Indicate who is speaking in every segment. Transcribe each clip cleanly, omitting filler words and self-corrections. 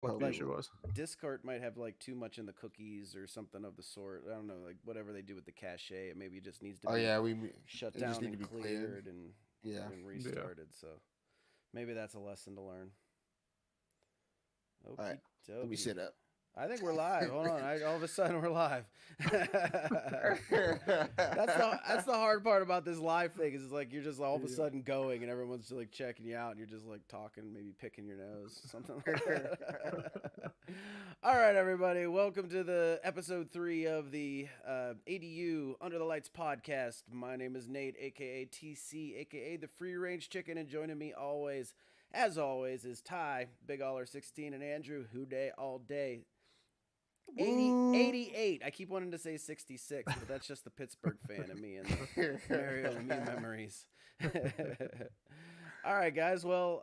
Speaker 1: what the
Speaker 2: Like
Speaker 1: issue was.
Speaker 2: Discord might have like too much in the cookies or something of the sort. I don't know, like whatever they do with the cache, it maybe just needs to
Speaker 3: Oh
Speaker 2: be
Speaker 3: yeah,
Speaker 2: shut
Speaker 3: it just
Speaker 2: down
Speaker 3: need to
Speaker 2: and
Speaker 3: be cleared.
Speaker 2: cleared
Speaker 3: Yeah.
Speaker 2: and
Speaker 1: Yeah.
Speaker 2: restarted. So maybe that's a lesson to learn.
Speaker 3: All right.
Speaker 2: Okie
Speaker 3: Let me
Speaker 2: dokie.
Speaker 3: sit up.
Speaker 2: I think we're live. Hold on. All of a sudden we're live. That's the hard part about this live thing is like you're just all of a
Speaker 1: Yeah.
Speaker 2: sudden going and everyone's just like checking you out and you're just like talking, maybe picking your nose, something like that. All right, everybody, welcome to the episode 3 of the ADU Under the Lights podcast. My name is Nate, aka TC, aka the Free Range Chicken, and joining me always, as always, is Ty, Big Aller 16, and Andrew, Who Day All Day. 80,
Speaker 3: Woo.
Speaker 2: 88. I keep wanting to say 66, but that's just the Pittsburgh fan in me and the Mario Lemieux memories. All right, guys. Well,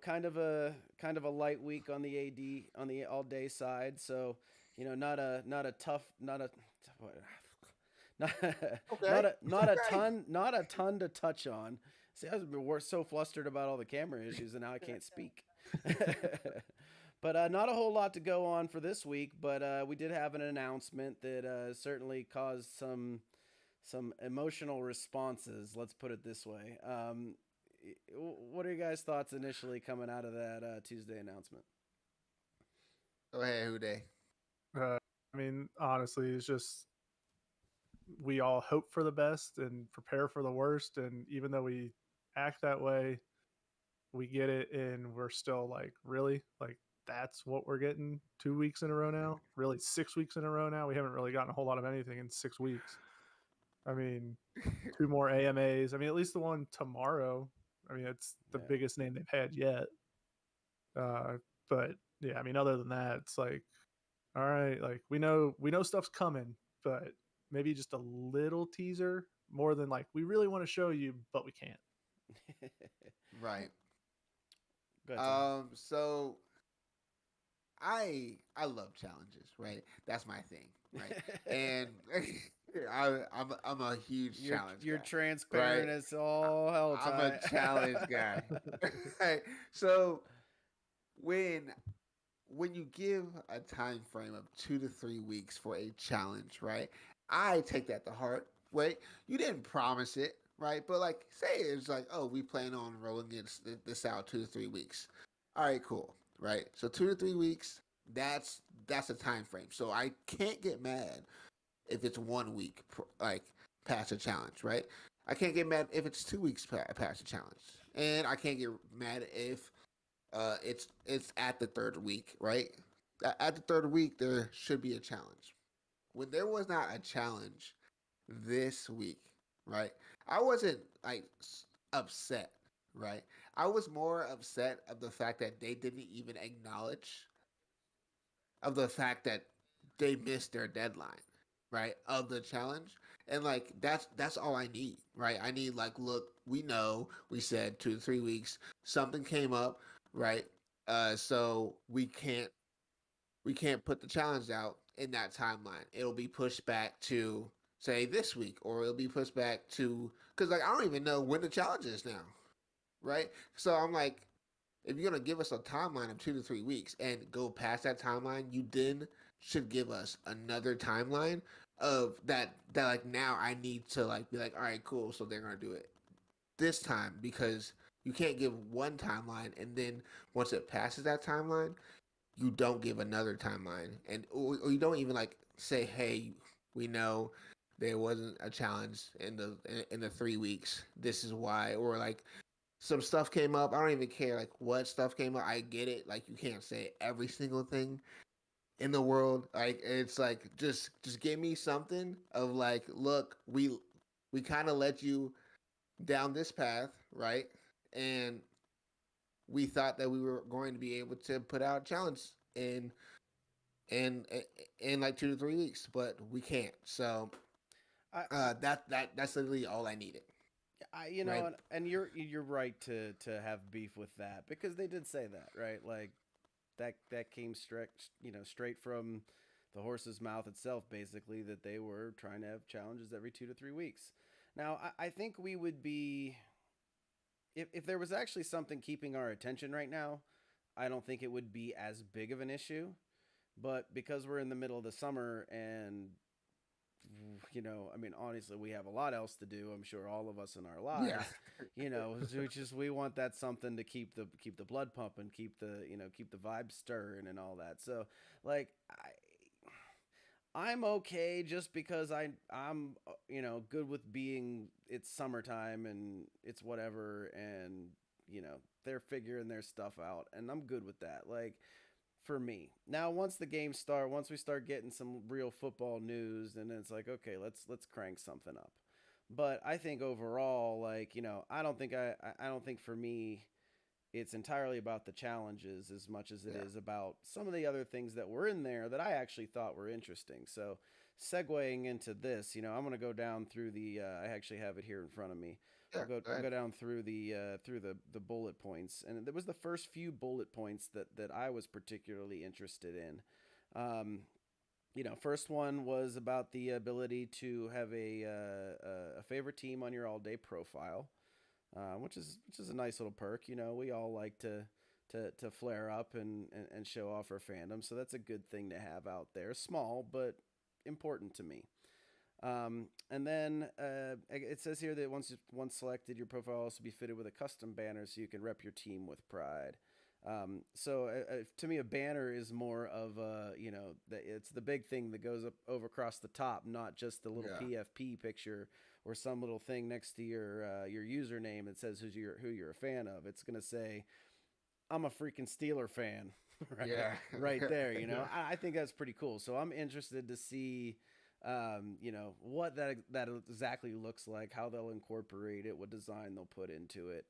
Speaker 2: kind of a light week on the AD on the all day side. So, not a tough, not a not,
Speaker 3: Okay.
Speaker 2: not a
Speaker 3: Okay.
Speaker 2: ton to touch on. See, we're so flustered about all the camera issues, and now I can't speak. But not a whole lot to go on for this week. But we did have an announcement that certainly caused some emotional responses. Let's put it this way. What are your guys' thoughts initially coming out of that Tuesday announcement?
Speaker 3: Go ahead, who day?
Speaker 1: Uh, I mean, honestly, it's just we all hope for the best and prepare for the worst. And even though we act that way, we get it, and we're still like, really, like that's what we're getting 2 weeks in a row now. Really, 6 weeks in a row now. We haven't really gotten a whole lot of anything in 6 weeks. I mean, two more AMAs. I mean, at least the one tomorrow. I mean, it's the
Speaker 2: Yeah.
Speaker 1: biggest name they've had yet. But yeah, I mean, other than that, it's like, all right, like we know stuff's coming, but maybe just a little teaser more than like we really want to show you, but we can't.
Speaker 3: Right.
Speaker 2: Go ahead, Ty.
Speaker 3: So I love challenges, right? That's my thing, right? And I'm a huge challenge
Speaker 2: You're
Speaker 3: guy,
Speaker 2: transparent
Speaker 3: right?
Speaker 2: as all hell,
Speaker 3: I'm a challenge
Speaker 2: Ty.
Speaker 3: guy. Right? So when when you give a time frame of 2 to 3 weeks for a challenge, right? I take that to heart. Right? You didn't promise it, right? But like, say it's like, oh, we plan on rolling this out 2 to 3 weeks. All right, cool, right? So 2 to 3 weeks. That's a time frame. So I can't get mad if it's 1 week, like past a challenge, right? I can't get mad if it's 2 weeks past a challenge, and I can't get mad if it's at the third week, right? At the third week, there should be a challenge. When there was not a challenge this week, right? I wasn't like upset, right? I was more upset of the fact that they didn't even acknowledge of the fact that they missed their deadline, right? Of the challenge. And like that's all I need, right? I need like, look, we know we said 2 to 3 weeks. Something came up, right? So we can't put the challenge out in that timeline. It'll be pushed back to say this week, or it'll be pushed back to because like I don't even know when the challenge is now, right? So I'm like, if you're gonna give us a timeline of 2 to 3 weeks and go past that timeline, you then should give us another timeline of that like now I need to like be like, all right, cool, so they're gonna do it this time because you can't give one timeline and then once it passes that timeline, you don't give another timeline and or you don't even like say, hey, we know there wasn't a challenge in the 3 weeks. This is why, or like some stuff came up. I don't even care like what stuff came up. I get it. Like you can't say every single thing in the world. Like it's like just give me something of like, look, we kind of let you down this path, right? And we thought that we were going to be able to put out a challenge in in like 2 to 3 weeks, but we can't. So
Speaker 2: I,
Speaker 3: that's literally all I needed, right?
Speaker 2: and you're right to have beef with that because they did say that, right? Like that came straight from the horse's mouth itself, basically that they were trying to have challenges every 2 to 3 weeks. Now, I think we would be if there was actually something keeping our attention right now. I don't think it would be as big of an issue. But because we're in the middle of the summer and I mean, honestly, we have a lot else to do. I'm sure all of us in our
Speaker 3: Yeah.
Speaker 2: lives, we want that something to keep the blood pumping, keep the vibes stirring and all that. So, like, I'm okay just because I'm good with being it's summertime and it's whatever and they're figuring their stuff out and I'm good with that. Like for me. Now once we start getting some real football news, then it's like, okay, let's crank something up. But I think overall, like, I don't think for me it's entirely about the challenges as much as it
Speaker 3: Yeah.
Speaker 2: is about some of the other things that were in there that I actually thought were interesting. So, segueing into this, I'm going to go down through the. I actually have it here in front of me.
Speaker 3: Yeah. Go
Speaker 2: I'll
Speaker 3: ahead.
Speaker 2: go down through the bullet points, and there was the first few bullet points that I was particularly interested in. Um, first one was about the ability to have a favorite team on your all day profile, which is a nice little perk. We all like to flare up and show off our fandom, so that's a good thing to have out there. Small but important to me. And then it says here that once selected, your profile will also be fitted with a custom banner so you can rep your team with pride. To me, a banner is more of it's the big thing that goes up over across the top, not just the little
Speaker 3: Yeah.
Speaker 2: PFP picture or some little thing next to your username that says who you're a fan of. It's gonna say, "I'm a freaking Steeler fan," right,
Speaker 3: Yeah.
Speaker 2: right there.
Speaker 1: Yeah.
Speaker 2: I think that's pretty cool. So I'm interested to see, what that exactly looks like, how they'll incorporate it, what design they'll put into it.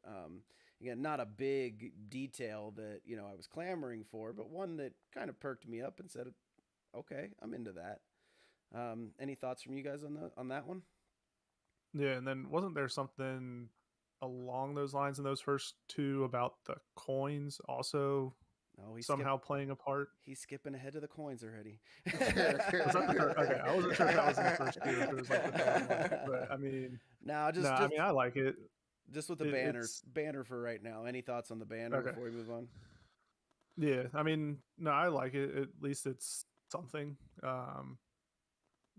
Speaker 2: Again, not a big detail that I was clamoring for, but one that kind of perked me up and said, "Okay, I'm into that." Any thoughts from you guys on that one?
Speaker 1: Yeah, and then wasn't there something along those lines in those first two about the coins also
Speaker 2: Oh,
Speaker 1: somehow playing a part?
Speaker 2: he's skipping ahead of the coins already.
Speaker 1: Was that the first? Okay, I wasn't sure if that was in the first two, if it was like the third one. But I mean,
Speaker 2: No,
Speaker 1: no, I mean I like it.
Speaker 2: just with the
Speaker 1: It's
Speaker 2: banner for right now. Any thoughts on the banner
Speaker 1: okay.
Speaker 2: before we move on?
Speaker 1: Yeah, I mean, no, I like it. At least it's something.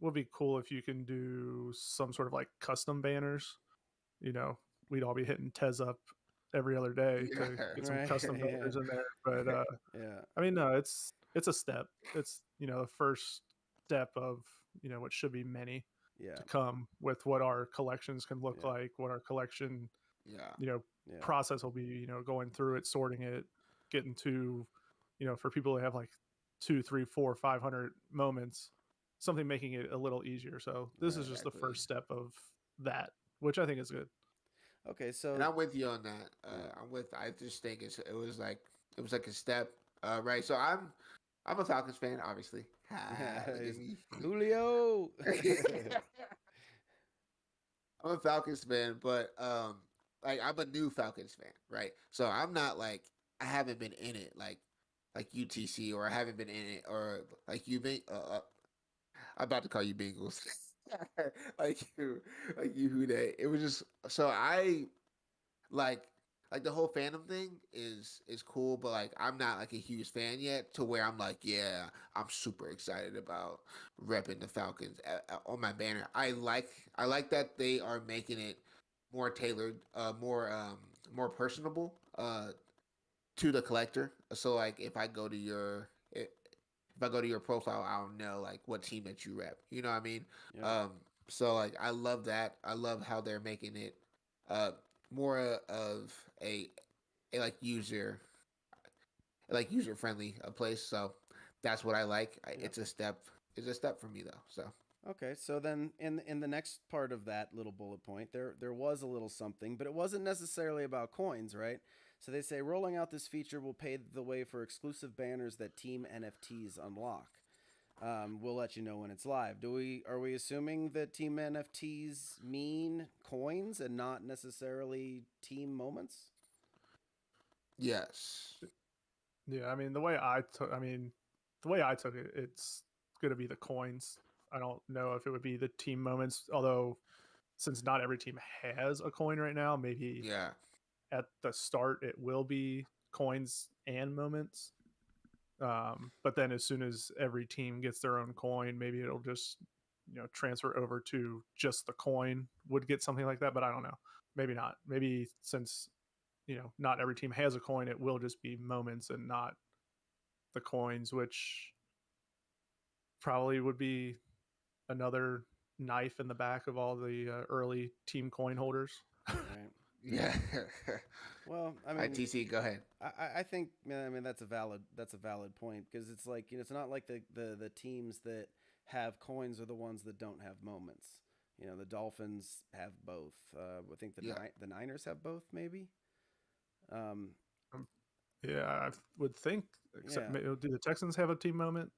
Speaker 1: Would be cool if you can do some sort of like custom banners. You know, we'd all be hitting Tez up every other day
Speaker 3: Yeah.
Speaker 1: to get some
Speaker 2: Right.
Speaker 1: custom
Speaker 2: Yeah.
Speaker 1: banners in there. But
Speaker 2: Yeah.
Speaker 1: I mean, no, it's a step. It's the first step of what should be many
Speaker 2: Yeah.
Speaker 1: to come with what our collections can look
Speaker 2: Yeah.
Speaker 1: like, what our collection
Speaker 3: Yeah.
Speaker 1: you know
Speaker 2: Yeah.
Speaker 1: process will be. Going through it, sorting it, getting to for people who have like 2, 3, 4, 500 moments, something making it a little easier. So this is
Speaker 2: Right.
Speaker 1: just the
Speaker 3: Exactly.
Speaker 1: first step of that, which I think is good.
Speaker 2: Okay.
Speaker 3: And
Speaker 2: So
Speaker 3: I'm with you on that.
Speaker 2: yeah.
Speaker 3: I just think it was like a step. Right. So I'm a Falcons fan, obviously. Look at me.
Speaker 2: Julio.
Speaker 3: I'm a Falcons fan, but like I'm a new Falcons fan, right? So I'm not like I haven't been in it like UTC, or I haven't been in it, or like you been. I'm about to call you Bengals. like you who they. It was just so I like the whole fandom thing is cool, but like I'm not like a huge fan yet to where I'm like, yeah, I'm super excited about repping the Falcons on my banner. I like that they are making it more tailored, more personable to the collector. So like if I go to your profile, I'll know like what team that you rep. You know what I mean?
Speaker 2: Yeah.
Speaker 3: Um, so like I love that. I love how they're making it uh more of a like user friendly place. So that's what I like.
Speaker 2: Yep.
Speaker 3: It's a step for me though. So
Speaker 2: Okay, so then in the next part of that little bullet point, there was a little something, but it wasn't necessarily about coins, right? So they say rolling out this feature will pave the way for exclusive banners that team NFTs unlock. We'll let you know when it's live. Are we assuming that team NFTs mean coins and not necessarily team moments?
Speaker 3: yes,
Speaker 1: Yeah, I mean the way I took it, it's going to be the coins. I don't know if it would be the team moments, although since not every team has a coin right now, maybe
Speaker 3: yeah,
Speaker 1: at the start it will be coins and moments. But then as soon as every team gets their own coin, maybe it'll just transfer over to just the coin would get something like that. But I don't know. Maybe not. Maybe since not every team has a coin, it will just be moments and not the coins, which probably would be another knife in the back of all the early team coin holders.
Speaker 2: Right.
Speaker 3: Yeah.
Speaker 2: Well, I mean,
Speaker 3: TC, go ahead.
Speaker 2: I think that's a valid point, because it's like, it's not like the teams that have coins are the ones that don't have moments. The Dolphins have both. I think the Niners have both, maybe.
Speaker 1: Yeah, I would think. Except, do the Texans have a team moment?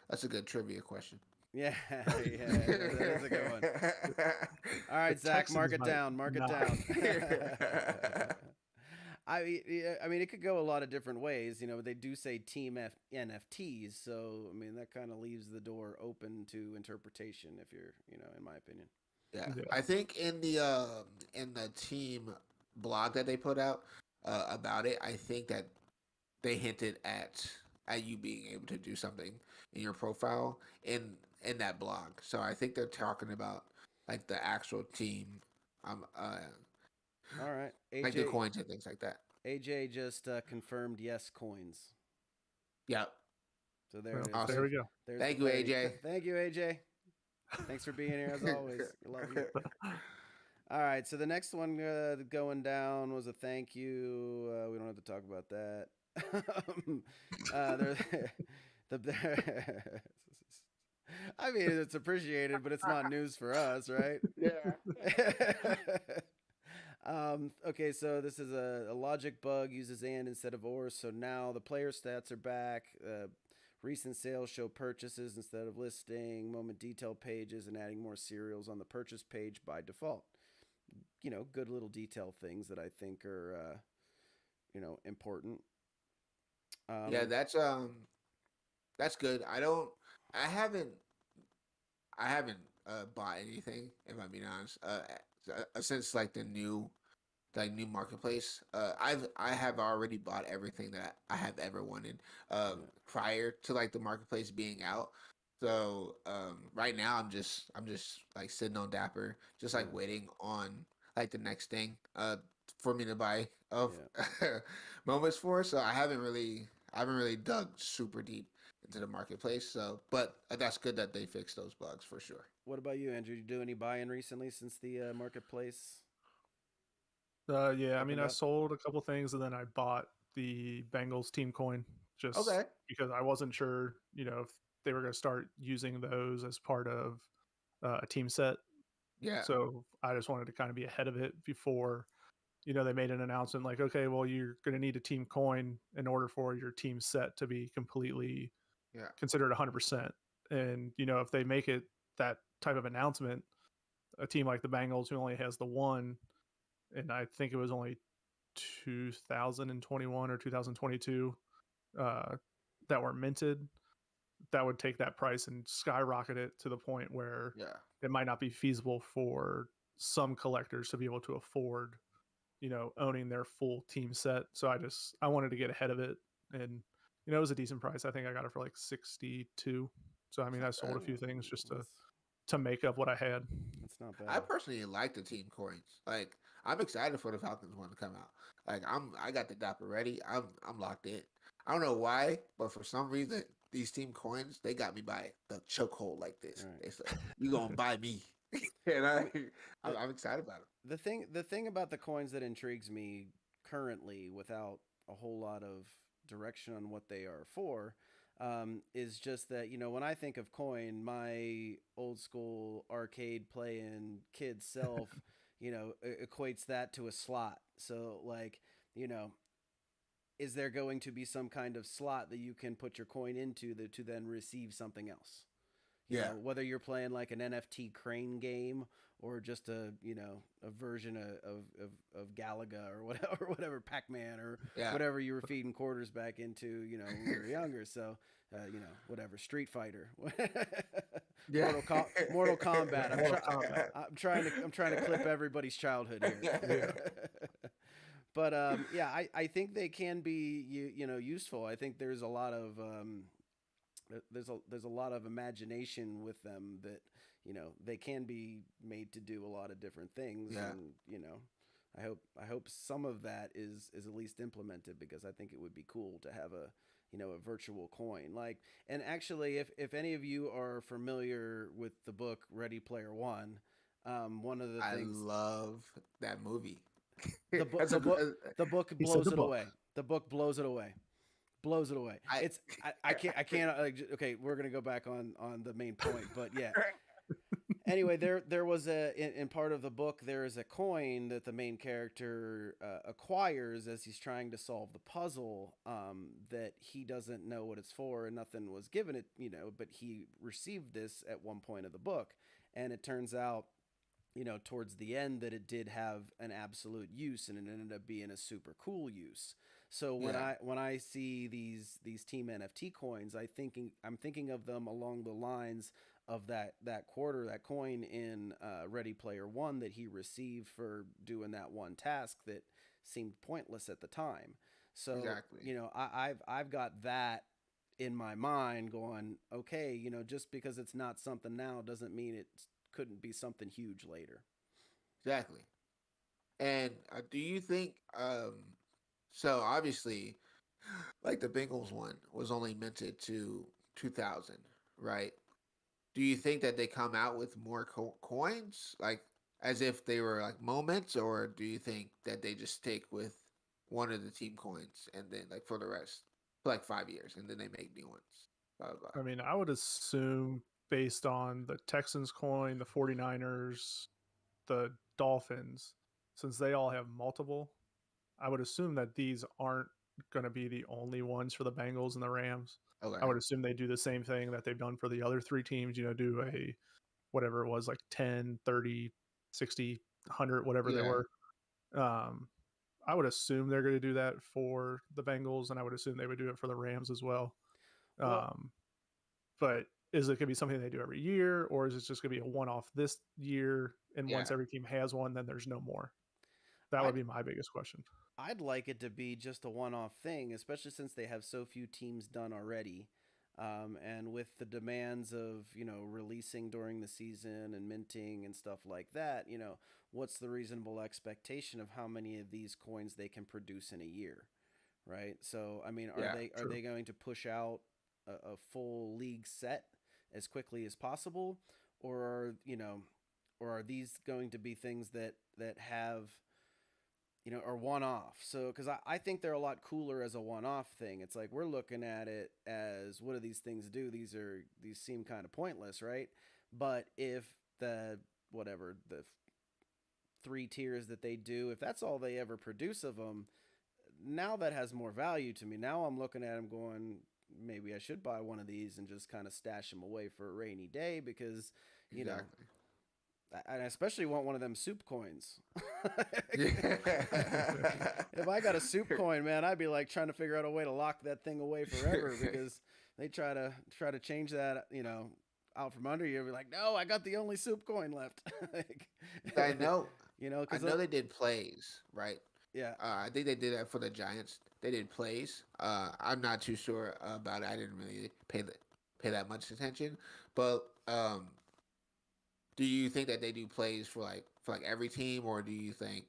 Speaker 3: That's a good trivia question.
Speaker 2: Yeah, that is a good one. All right, Zach, mark it down. I mean, it could go a lot of different ways. They do say team NFTs, so I mean that kind of leaves the door open to interpretation. If you're, in my opinion.
Speaker 3: Yeah, I think in the team blog that they put out about it, I think that they hinted at you being able to do something in your profile in that blog. So I think they're talking about like the actual team.
Speaker 2: All right, AJ,
Speaker 3: like the coins and things like that.
Speaker 2: AJ just confirmed yes, coins.
Speaker 3: Yep.
Speaker 2: So there it is.
Speaker 3: Awesome.
Speaker 1: There we go.
Speaker 3: Thank you, AJ.
Speaker 2: Thank you, AJ. Thanks for being here as always. Love you. All right, so the next one going down was a thank you. We don't have to talk about that. I mean, it's appreciated, but it's not news for us, right?
Speaker 3: Yeah.
Speaker 2: Okay, so this is a logic bug, uses and instead of or. So now the player stats are back. Recent sales show purchases instead of listing, moment detail pages, and adding more serials on the purchase page by default. Good little detail things that I think are, important.
Speaker 3: Yeah, that's good. I haven't bought anything, if I'm being honest. Since like the new marketplace, I have already bought everything that I have ever wanted prior to like the marketplace being out. So right now I'm just like sitting on Dapper, just like waiting on like the next thing for me to buy moments for. So I haven't really dug super deep into the marketplace. So, but that's good that they fixed those bugs for sure.
Speaker 2: What about you, Andrew? Did you do any buy-in recently since the marketplace?
Speaker 1: Yeah, I mean, I sold a couple things and then I bought the Bengals team coin just because I wasn't sure, if they were going to start using those as part of a team set.
Speaker 3: Yeah.
Speaker 1: So I just wanted to kind of be ahead of it before, they made an announcement like, okay, well, you're going to need a team coin in order for your team set to be completely considered 100%. And, if they make it that type of announcement, a team like the Bengals who only has the one, and I think it was only 2021 or 2022 that were minted, that would take that price and skyrocket it to the point where it might not be feasible for some collectors to be able to afford, owning their full team set. So I wanted to get ahead of it, and it was a decent price. I think I got it for like 62. So I mean, I sold a few things just to make up what I had.
Speaker 2: It's not bad.
Speaker 3: I personally like the team coins. Like, I'm excited for the Falcons one to come out. Like, I got the Dapper ready. I'm locked in. I don't know why, but for some reason, these team coins, they got me by the chokehold like this. Right. They said, "You gonna buy me?" And I'm excited about it.
Speaker 2: The thing about the coins that intrigues me currently, without a whole lot of direction on what they are for, is just that, when I think of coin, my old school arcade playing kid self, equates that to a slot. So like, is there going to be some kind of slot that you can put your coin into to then receive something else? You know, whether you're playing like an NFT crane game or just a version of Galaga or whatever Pac-Man or whatever you were feeding quarters back into, when we were younger. So, whatever, Street Fighter, Mortal Kombat. I'm trying to clip everybody's childhood here. But yeah, I think they can be useful. I think there's a lot of there's a lot of imagination with them that they can be made to do a lot of different things,
Speaker 3: Yeah.
Speaker 2: and I hope some of that is at least implemented, because I think it would be cool to have a virtual coin. Like, and actually, if any of you are familiar with the book Ready Player One, one of the
Speaker 3: I
Speaker 2: things
Speaker 3: love that movie.
Speaker 2: the book
Speaker 3: That's
Speaker 2: the
Speaker 3: a
Speaker 2: book
Speaker 3: good.
Speaker 2: the book
Speaker 1: He said
Speaker 2: blows
Speaker 1: the
Speaker 2: it
Speaker 1: book.
Speaker 2: away. The book blows it away. Blows it away.
Speaker 3: I
Speaker 2: It's I can't okay, we're gonna go back on the main point, but yeah. Anyway, there was in part of the book, there is a coin that the main character acquires as he's trying to solve the puzzle, that he doesn't know what it's for, and nothing was given it, but he received this at one point of the book, and it turns out, towards the end, that it did have an absolute use, and it ended up being a super cool use. So
Speaker 3: Yeah.
Speaker 2: when I see these team NFT coins, I'm thinking of them along the lines of that coin in Ready Player One that he received for doing that one task that seemed pointless at the time. So
Speaker 3: Exactly.
Speaker 2: I've got that in my mind going, okay, just because it's not something now doesn't mean it couldn't be something huge later.
Speaker 3: Exactly. And do you think? So obviously, like the Bengals one was only minted to 2000, right? Do you think that they come out with more coins, like as if they were like moments, or do you think that they just stick with one of the team coins and then like for the rest, for like 5 years, and then they make new ones? Blah blah
Speaker 1: I mean, I would assume based on the Texans coin, the 49ers, the Dolphins, since they all have multiple, I would assume that these aren't going to be the only ones for the Bengals and the Rams.
Speaker 3: blah.
Speaker 1: I
Speaker 3: Okay.
Speaker 1: would assume they do the same thing that they've done for the other three teams, do a whatever it was, like 10, 30, 60, 100, whatever they
Speaker 3: Yeah.
Speaker 1: were. Um, I would assume they're going to do that for the Bengals, and I would assume they would do it for the Rams as well.
Speaker 2: Well,
Speaker 1: Um, but is it going to be something they do every year, or is it just going to be a one-off this year? And
Speaker 3: Yeah.
Speaker 1: once every team has one, then there's no more. That would
Speaker 2: I'd
Speaker 1: be my biggest question.
Speaker 2: I'd like it to be just a one-off thing, especially since they have so few teams done already. And with the demands of releasing during the season and minting and stuff like that, what's the reasonable expectation of how many of these coins they can produce in a year, right? So I mean,
Speaker 3: Yeah.
Speaker 2: are
Speaker 1: True.
Speaker 2: they going to push out a full league set as quickly as possible, or are these going to be things that have or one off? So, because I think they're a lot cooler as a one off thing. It's like we're looking at it as, what do these things do? These seem kind of pointless, right? But if the whatever the three tiers that they do, if that's all they ever produce of them, now that has more value to me. Now I'm looking at them going, maybe I should buy one of these and just kind of stash them away for a rainy day, because you know
Speaker 3: Exactly.
Speaker 2: I especially want one of them soup coins.
Speaker 3: Yeah.
Speaker 2: If I got a soup coin, man, I'd be like trying to figure out a way to lock that thing away forever, because they try to change that, out from under you. Be like, no, I got the only soup coin left.
Speaker 3: I know. I
Speaker 2: because
Speaker 3: know they did plays, right?
Speaker 2: yeah,
Speaker 3: I think they did that for the Giants. They did plays. I'm not too sure about it. I didn't really pay that much attention. But do you think that they do plays for like every team, or do you think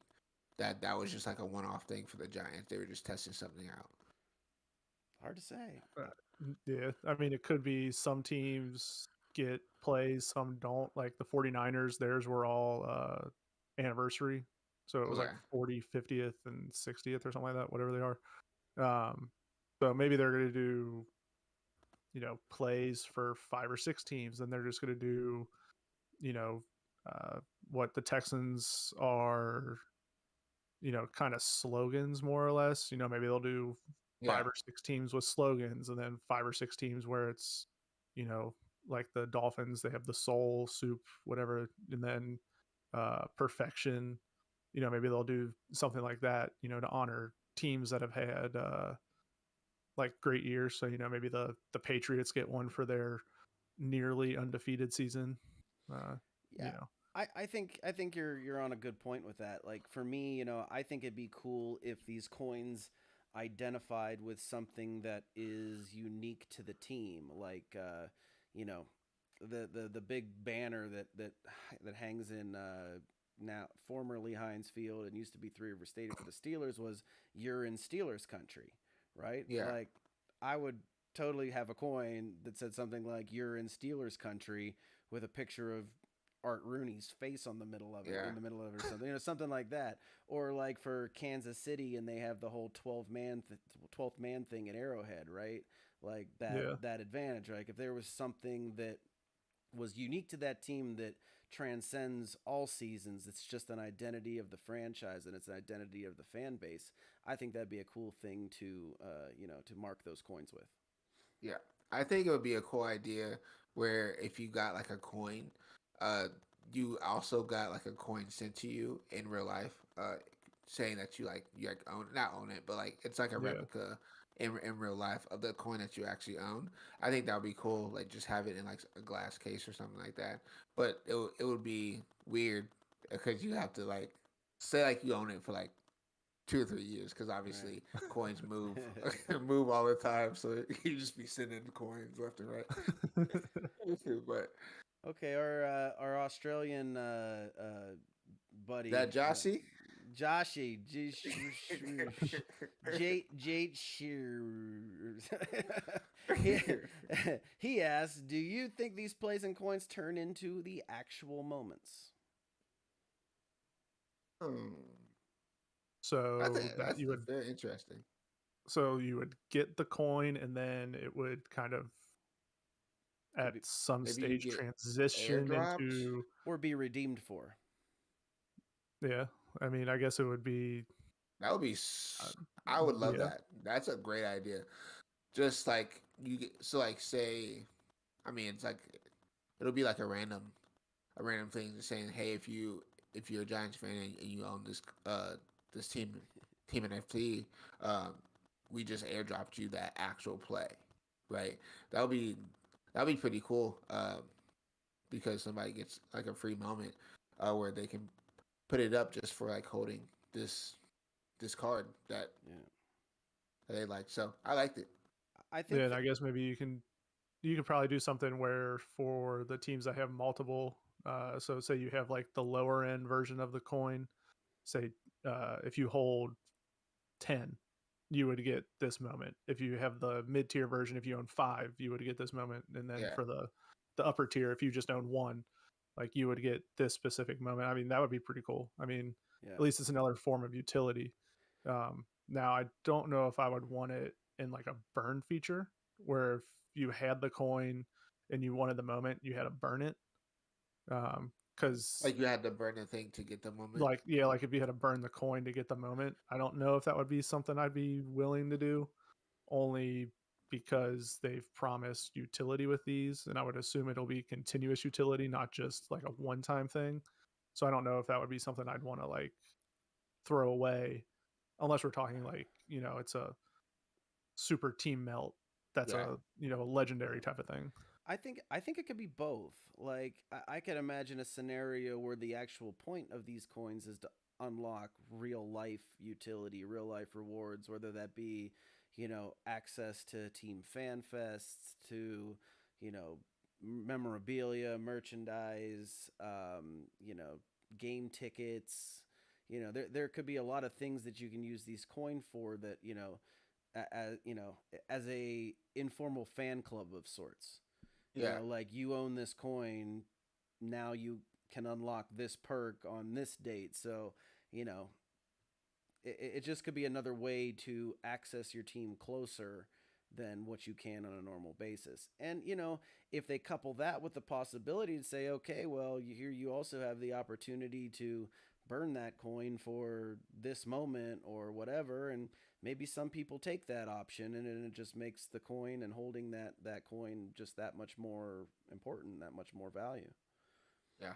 Speaker 3: that that was just like a one-off thing for the Giants? They were just testing something out.
Speaker 2: hard to say.
Speaker 1: Yeah, I mean, it could be some teams get plays, some don't. Like the 49ers, theirs were all anniversary. So it was like
Speaker 3: Okay.
Speaker 1: 40, 50th, and 60th or something like that, whatever they are. Um, so maybe they're going to do, plays for 5 or 6 teams, and they're just going to do, you know, what the Texans are, kind of slogans more or less. Maybe they'll do
Speaker 3: Yeah.
Speaker 1: 5 or 6 teams with slogans, and then 5 or 6 teams where it's, you know, like the Dolphins, they have the soul soup, whatever, and then perfection. Maybe they'll do something like that, to honor teams that have had like great years. So maybe the Patriots get one for their nearly undefeated season. Uh, you
Speaker 2: Yeah,
Speaker 1: know,
Speaker 2: I think you're on a good point with that. Like for me, I think it'd be cool if these coins identified with something that is unique to the team, like you know, the big banner that hangs in now formerly Heinz Field and used to be Three River Stadium for the Steelers was "You're in Steelers country," right?
Speaker 3: Yeah,
Speaker 2: Like I would totally have a coin that said something like "You're in Steelers country" with a picture of Art Rooney's face on the middle of it,
Speaker 3: yeah,
Speaker 2: in the middle of it, or something, something like that. Or like for Kansas City, and they have the whole 12th man thing at Arrowhead, right? Like
Speaker 1: Yeah.
Speaker 2: that advantage. Like if there was something that was unique to that team that transcends all seasons, it's just an identity of the franchise and it's an identity of the fan base. I think that'd be a cool thing to to mark those coins with.
Speaker 3: yeah. I think it would be a cool idea where if you got like a coin, uh, you also got like a coin sent to you in real life, saying that you like own not own it, but like it's like a
Speaker 1: Yeah.
Speaker 3: replica in real life of the coin that you actually own. I think that would be cool. Like just have it in like a glass case or something like that. But it would be weird because you have to like say like you own it for like 2 or 3 years because obviously coins move move all the time, so you just be sending coins left and right. But
Speaker 2: Okay, our Australian buddy
Speaker 3: that Joshy,
Speaker 2: Joshy Jate Shears. he, he asks, "Do you think these plays and coins turn into the actual moments?"
Speaker 3: hmm, I
Speaker 1: So
Speaker 3: think
Speaker 1: that you
Speaker 3: that's
Speaker 1: would
Speaker 3: very interesting.
Speaker 1: get the coin and then it would kind of at
Speaker 2: Maybe
Speaker 1: some
Speaker 3: Maybe you
Speaker 1: stage
Speaker 3: get
Speaker 1: transition
Speaker 3: airdropped.
Speaker 1: into
Speaker 2: or be redeemed for.
Speaker 1: yeah. I mean, I guess it would be
Speaker 3: That would be.
Speaker 1: uh,
Speaker 3: I would love
Speaker 1: yeah.
Speaker 3: that. That's a great idea. Just like you get, so like say, I mean, it's like it'll be like a random thing just saying, hey, if you're a Giants fan and you own this team NFT, um, we just airdropped you that actual play, right? That would be pretty cool. Because somebody gets like a free moment, where they can put it up just for like holding this card
Speaker 2: Yeah.
Speaker 3: that they like. So I liked it.
Speaker 2: I
Speaker 1: Yeah,
Speaker 2: think
Speaker 1: and I guess maybe you could probably do something where for the teams that have multiple so say you have like the lower end version of the coin, say if you hold 10 you would get this moment. If you have the mid tier version, if you own 5 you would get this moment, and then
Speaker 3: Yeah,
Speaker 1: for the upper tier, if you just own 1, like you would get this specific moment. I mean, that would be pretty cool. I mean,
Speaker 2: yeah.
Speaker 1: at least it's another form of utility. Now I don't know if I would want it in like a burn feature where if you had the coin and you wanted the moment you had to burn it, because
Speaker 3: like you had to burn the thing to get the moment.
Speaker 1: like yeah, like if you had to burn the coin to get the moment, I don't know if that would be something I'd be willing to do, only because they've promised utility with these, and I would assume it'll be continuous utility, not just like a one-time thing. So I don't know if that would be something I'd want to like throw away, unless we're talking like it's a super team melt that's
Speaker 3: Yeah,
Speaker 1: a a legendary type of thing.
Speaker 2: I think it could be both. Like I can imagine a scenario where the actual point of these coins is to unlock real life utility, real life rewards, whether that be, access to team fan fests, to, memorabilia, merchandise, game tickets. There could be a lot of things that you can use these coin for that, as as a informal fan club of sorts.
Speaker 3: yeah.
Speaker 2: Like you own this coin, now you can unlock this perk on this date. So, you know, it just could be another way to access your team closer than what you can on a normal basis. And, if they couple that with the possibility to say, okay, well, here you also have the opportunity to burn that coin for this moment or whatever. And maybe some people take that option, and it just makes the coin and holding that coin just that much more important, that much more value.
Speaker 3: Yeah.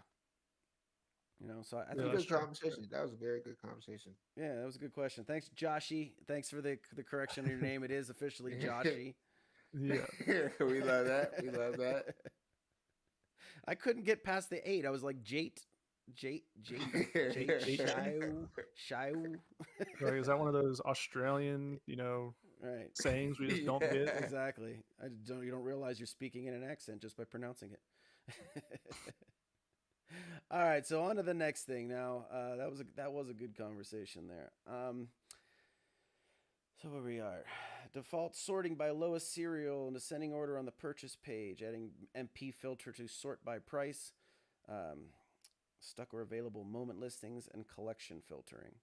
Speaker 2: So I
Speaker 3: It's
Speaker 1: Yeah,
Speaker 3: a
Speaker 2: think
Speaker 1: that's
Speaker 3: good
Speaker 1: true.
Speaker 3: conversation. That was a very good conversation.
Speaker 2: yeah, that was a good question. Thanks, Joshy. Thanks for the correction of your name. It is officially Joshy.
Speaker 1: Yeah.
Speaker 3: We love that. We love that.
Speaker 2: I couldn't get past the 8. I was like Jate. Shiu.
Speaker 1: Like, is that one of those Australian,
Speaker 2: Right.
Speaker 1: sayings we just don't get?
Speaker 2: Exactly. You don't realize you're speaking in an accent just by pronouncing it. All right, so on to the next thing. Now, that was a good conversation there. So where we are, default sorting by lowest serial in ascending order on the purchase page, adding MP filter to sort by price, stuck or available moment listings, and collection filtering.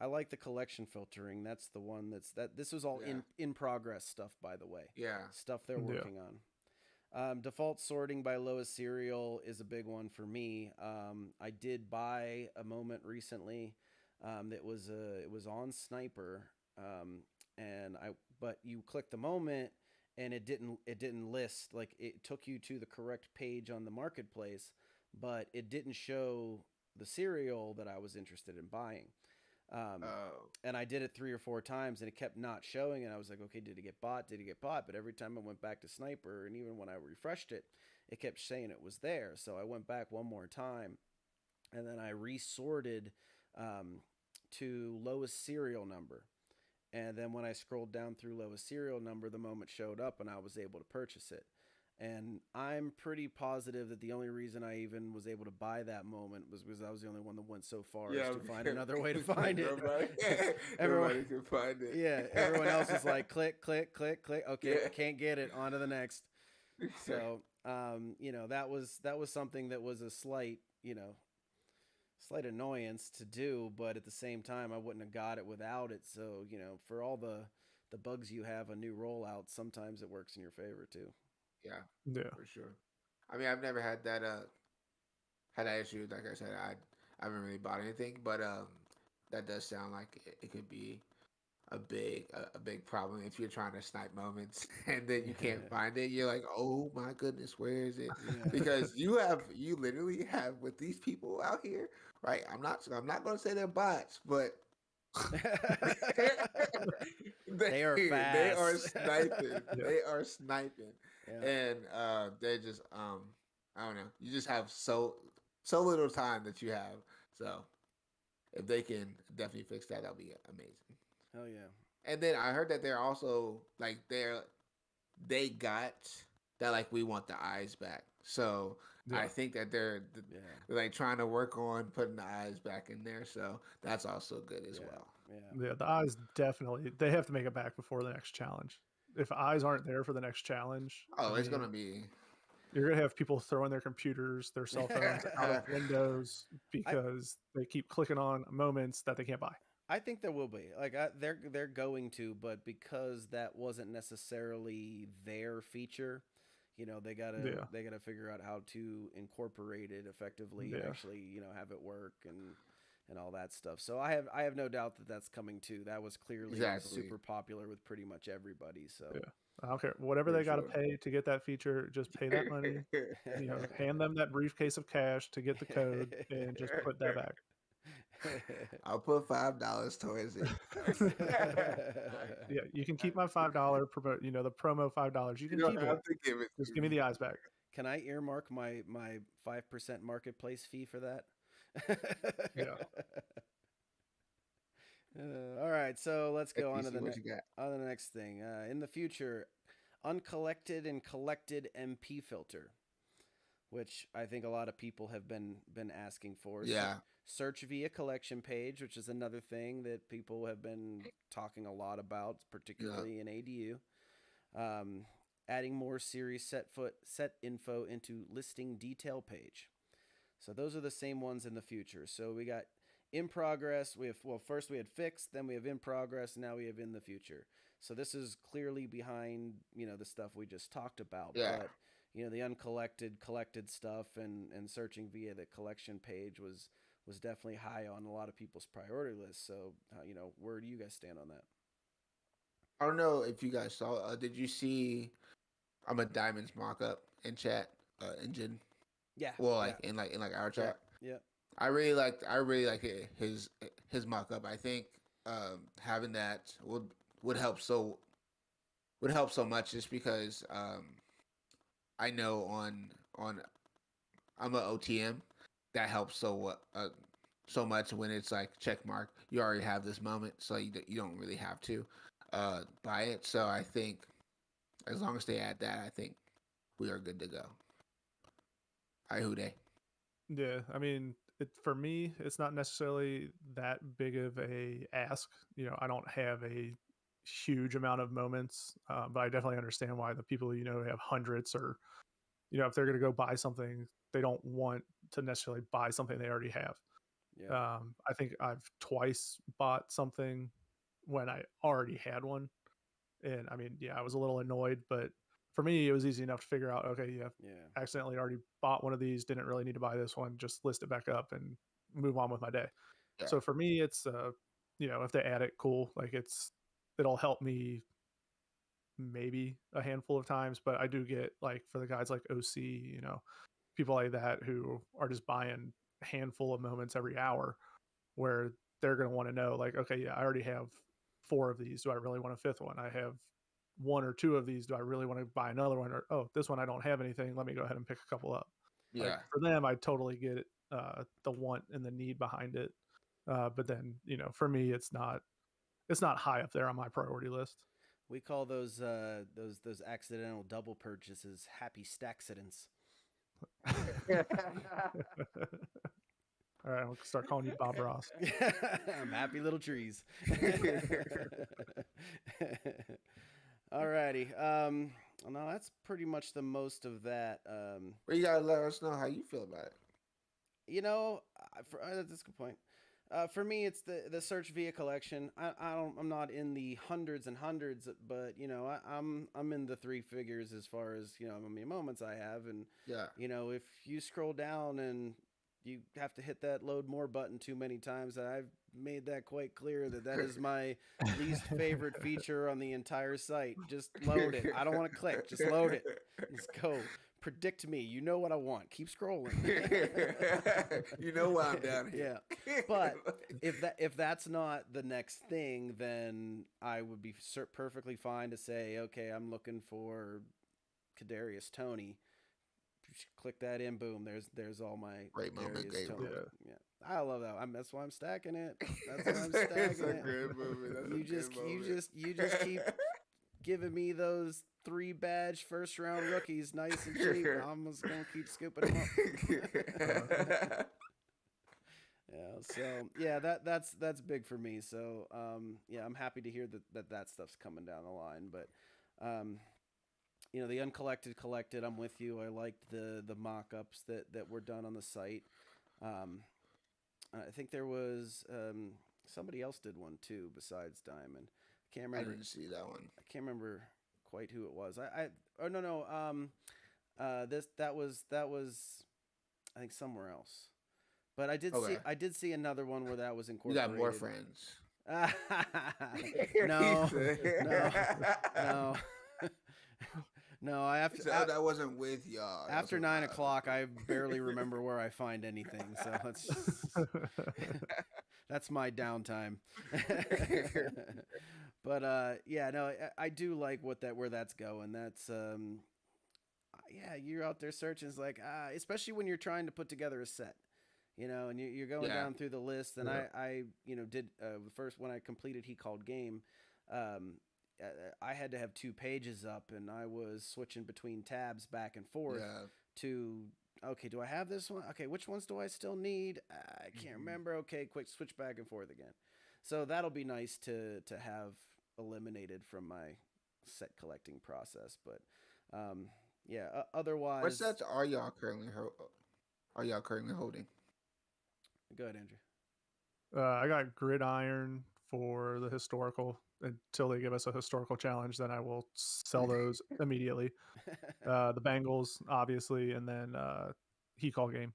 Speaker 2: I like the collection filtering. That's the one this was all in progress stuff, by the way.
Speaker 3: Yeah.
Speaker 2: Stuff they're working on. Default sorting by lowest serial is a big one for me. I did buy a moment recently. It was on Sniper. But you click the moment and it didn't list, like it took you to the correct page on the marketplace, but it didn't show the serial that I was interested in buying. And I did it 3 or 4 times and it kept not showing. And I was like, okay, did it get bought? Did it get bought? But every time I went back to Sniper, and even when I refreshed it, it kept saying it was there. So I went back one more time and then I resorted to lowest serial number. And then when I scrolled down through lowest serial number, the moment showed up and I was able to purchase it. And I'm pretty positive that the only reason I even was able to buy that moment was because I was the only one that went so far as to find another way to find it.
Speaker 3: Everybody can find it.
Speaker 2: Yeah, everyone else is like, click, click, click, click. Okay, can't get it. On to the next. So, that was something that was a slight annoyance to do, but at the same time, I wouldn't have got it without it. So, for all the bugs you have on new rollouts, sometimes it works in your favor too.
Speaker 3: Yeah, for sure. I mean, I've never had that issue. Like I said, I haven't really bought anything, but that does sound like it could be a big problem if you're trying to snipe moments and then you can't find it. You're like, oh my goodness, where is it?
Speaker 2: Yeah.
Speaker 3: Because you literally have, with these people out here, right? I'm not going to say they're bots, but
Speaker 2: they are fast.
Speaker 3: They are sniping.
Speaker 1: Yeah.
Speaker 3: They are sniping.
Speaker 2: Yeah.
Speaker 3: And they just I don't know. You just have so little time that you have. So if they can definitely fix that, that'll be amazing.
Speaker 2: Hell yeah.
Speaker 3: And then I heard that they're also like they got that, like, we want the eyes back. So I think that they're like trying to work on putting the eyes back in there. So that's also good as well.
Speaker 1: Yeah, the eyes definitely, they have to make it back before the next challenge. If eyes aren't there for the next challenge,
Speaker 3: it's gonna be.
Speaker 1: You're gonna have people throwing their computers, their cell phones out of windows because they keep clicking on moments that they can't buy.
Speaker 2: I think there will be, like, they're going to, but because that wasn't necessarily their feature, they gotta figure out how to incorporate it effectively and actually have it work and all that stuff. So I have no doubt that that's coming too. That was clearly super popular with pretty much everybody. So
Speaker 1: I don't care whatever they got to pay to get that feature. Just pay that money. Hand them that briefcase of cash to get the code and just put that back.
Speaker 3: I'll put $5 towards it.
Speaker 1: Yeah, you can keep my $5 promo. The promo $5. You can keep it. Just give me the eyes back.
Speaker 2: Can I earmark my 5% marketplace fee for that?
Speaker 1: Yeah.
Speaker 2: All right, so let's go on to the next thing. In the future, uncollected and collected MP filter, which I think a lot of people have been asking for.
Speaker 3: Yeah.
Speaker 2: Search via collection page, which is another thing that people have been talking a lot about, particularly in ADU. Adding more series set info into listing detail page. So those are the same ones in the future. So we got in progress. First we had fixed, then we have in progress, now we have in the future. So this is clearly behind, the stuff we just talked about.
Speaker 3: Yeah.
Speaker 2: But, the collected stuff and searching via the collection page was definitely high on a lot of people's priority list. So, where do you guys stand on that?
Speaker 3: I don't know if you guys saw. Did you see? I'm a Diamonds mock-up in chat engine.
Speaker 2: Yeah.
Speaker 3: Well, in our chat.
Speaker 2: Yeah.
Speaker 3: I really like his mock-up. I think having that would help so much, just because I know on I'm a OTM, that helps so much when it's like check mark. You already have this moment, so you don't really have to buy it. So I think as long as they add that, I think we are good to go. Hi, Hude.
Speaker 1: Yeah, I mean, for me, it's not necessarily that big of a ask. I don't have a huge amount of moments, but I definitely understand why the people have hundreds, or if they're going to go buy something, they don't want to necessarily buy something they already have.
Speaker 2: Yeah.
Speaker 1: I think I've twice bought something when I already had one, and I mean, yeah, I was a little annoyed, but for me, it was easy enough to figure out. Okay, yeah,
Speaker 2: Yeah.
Speaker 1: accidentally already bought one of these, didn't really need to buy this one, just list it back up and move on with my day.
Speaker 3: Yeah.
Speaker 1: So for me, it's if they add it, cool. Like it'll help me maybe a handful of times, but I do get, like, for the guys like OC, people like that who are just buying a handful of moments every hour, where they're going to want to know, like, okay, yeah, I already have 4 of these. Do I really want a fifth one? I have 1 or 2 of these. Do I really want to buy another one? Or, oh, this one I don't have anything. Let me go ahead and pick a couple up. Like,
Speaker 3: Yeah.
Speaker 1: for them, I totally get it, the want and the need behind it. But then, for me, it's not high up there on my priority list.
Speaker 2: We call those accidental double purchases happy stackcidents.
Speaker 1: All right, I'll start calling you Bob Ross.
Speaker 2: I'm happy little trees. Alrighty. No, that's pretty much the most of that.
Speaker 3: Well, you gotta let us know how you feel about it.
Speaker 2: That's a good point. For me, it's the search via collection. I'm not in the hundreds and hundreds, but I'm in the 3 figures as far as how many moments I have, and
Speaker 3: Yeah.
Speaker 2: if you scroll down and you have to hit that load more button too many times, I've made that quite clear that is my least favorite feature on the entire site. Just load it. I don't want to click. Just load it. Let's go. Predict me. You know what I want. Keep scrolling.
Speaker 3: You know why I'm down here.
Speaker 2: Yeah. But if that's not the next thing, then I would be perfectly fine to say, okay, I'm looking for Kadarius Toney. Click that in, boom. There's all my
Speaker 3: great moment. Great
Speaker 2: Toney.
Speaker 3: moment.
Speaker 2: Yeah, I love that. That's why I'm stacking it. That's why I'm stacking
Speaker 3: It's a
Speaker 2: it.
Speaker 3: good movie. That's
Speaker 2: You just keep giving me those 3 badge first round rookies, nice and cheap. I'm just gonna keep scooping them up. Yeah. So yeah, that's big for me. So yeah, I'm happy to hear that stuff's coming down the line. But the uncollected collected. I'm with you. I liked the mock-ups that were done on the site. I think there was somebody else did one too besides Diamond. I can't remember.
Speaker 3: I didn't see that one.
Speaker 2: I can't remember quite who it was. That was I think somewhere else. But I did see another one where that was incorporated.
Speaker 3: You got more friends.
Speaker 2: No. No, I have to.
Speaker 3: That wasn't with y'all.
Speaker 2: After 9 o'clock, I barely remember where I find anything. So that's my downtime. But yeah, no, I do like where that's going. That's yeah, you're out there searching. It's like especially when you're trying to put together a set, and you're going down through the list. And I did the first when I completed He Called Game. I had to have 2 pages up, and I was switching between tabs back and forth to, okay, do I have this one? Okay, which ones do I still need? I can't remember. Okay, quick switch back and forth again. So that'll be nice to have eliminated from my set collecting process. But yeah, otherwise.
Speaker 3: What sets are y'all currently holding?
Speaker 2: Go ahead, Andrew.
Speaker 1: I got Gridiron for the historical. Until they give us a historical challenge, then I will sell those immediately. The Bengals, obviously, and then He Call Game.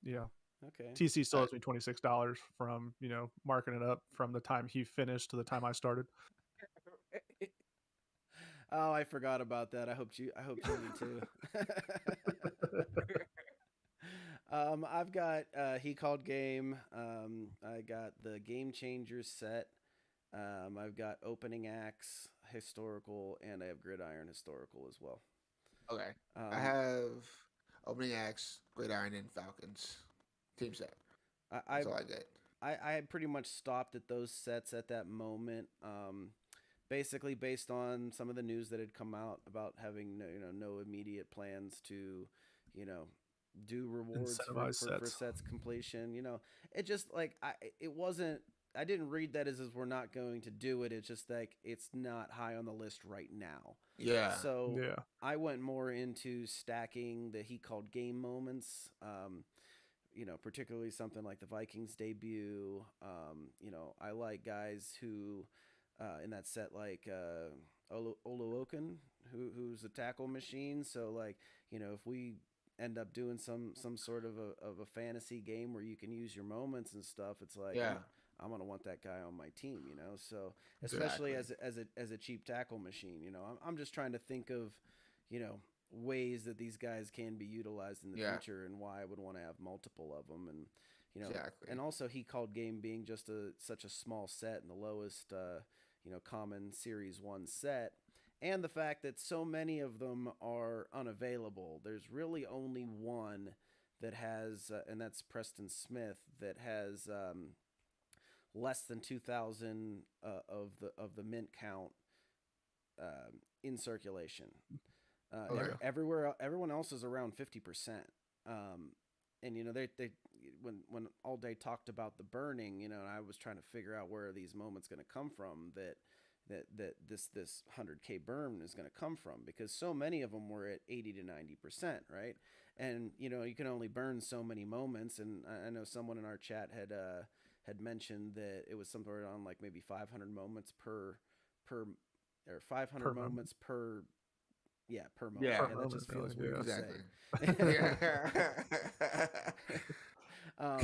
Speaker 1: Yeah.
Speaker 2: Okay.
Speaker 1: TC still owes me $26 from marking it up from the time he finished to the time I started.
Speaker 2: Oh, I forgot about that. I hope you did too. I've got He Called Game. I got the Game Changers set. I've got Opening Acts historical, and I have Gridiron historical as well.
Speaker 3: Okay. I have Opening Acts, Gridiron, and Falcons. team set.
Speaker 2: I
Speaker 3: That's all I get.
Speaker 2: I had pretty much stopped at those sets at that moment. Basically based on some of the news that had come out about having no immediate plans to, you know, do rewards
Speaker 1: Incentivized
Speaker 2: for
Speaker 1: sets.
Speaker 2: sets completion. It just like it wasn't. I didn't read that as we're not going to do it. It's just like it's not high on the list right now.
Speaker 3: Yeah.
Speaker 2: So
Speaker 1: Yeah.
Speaker 2: I went more into stacking the he called game moments. Particularly something like the Vikings debut. I like guys who in that set like Oluokun, who's a tackle machine. So like, if we end up doing some sort of a fantasy game where you can use your moments and stuff, it's like
Speaker 3: Yeah.
Speaker 2: I'm gonna want that guy on my team. So especially
Speaker 3: Exactly.
Speaker 2: as a cheap tackle machine. I'm just trying to think of you know ways that these guys can be utilized in the
Speaker 3: Yeah.
Speaker 2: future and why I would want to have multiple of them. And
Speaker 3: Exactly.
Speaker 2: and also he called game being just such a small set and the lowest common series 1 set, and the fact that so many of them are unavailable. There's really only one that has and that's Preston Smith, that has less than 2,000 of the mint count in circulation.
Speaker 3: Okay.
Speaker 2: Everyone else is around 50%. And they when All Day talked about the burning, and I was trying to figure out where are these moments going to come from, that this 100K burn is going to come from, because so many of them were at 80 to 90%, right? And you can only burn so many moments, and I know someone in our chat had mentioned that it was somewhere around like maybe 500 moments per or 500
Speaker 1: Per moment.
Speaker 2: moments per moment.
Speaker 3: Yeah.
Speaker 2: Yeah,
Speaker 1: Per
Speaker 2: that just
Speaker 1: moment,
Speaker 2: feels
Speaker 1: really,
Speaker 2: weird
Speaker 1: yeah.
Speaker 2: to
Speaker 3: Exactly.
Speaker 2: say.
Speaker 3: Yeah.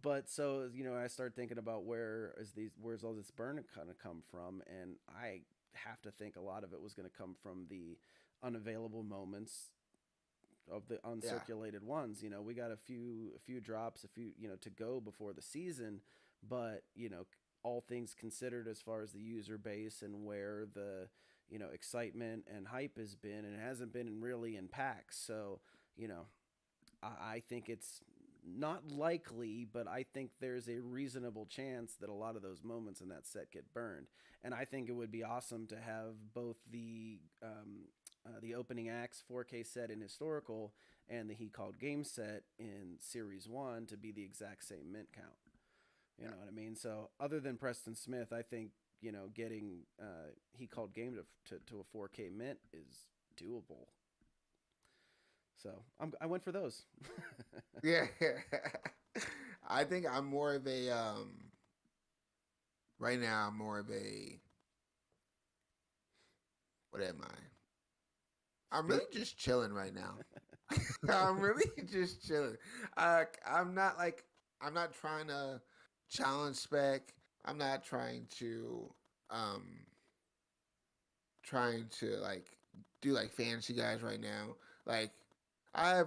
Speaker 2: But so I start thinking about where's all this burn kind of come from, and I have to think a lot of it was going to come from the unavailable moments of the
Speaker 3: Yeah.
Speaker 2: uncirculated ones. We got a few drops, to go before the season, but all things considered, as far as the user base and where the excitement and hype has been, and it hasn't been really in packs. So I think it's not likely, but I think there's a reasonable chance that a lot of those moments in that set get burned. And I think it would be awesome to have both the opening acts 4K set in historical and the he called game set in series 1 to be the exact same mint count. You know what I mean? So other than Preston Smith, I think getting he called game to a 4K mint is doable. So I went for those.
Speaker 3: Yeah. I think I'm more of a right now I'm more of a what am I? I'm really just chilling right now. I'm really just chilling. I'm not trying to challenge spec. I'm not um trying to like do like fantasy guys right now. Like I'm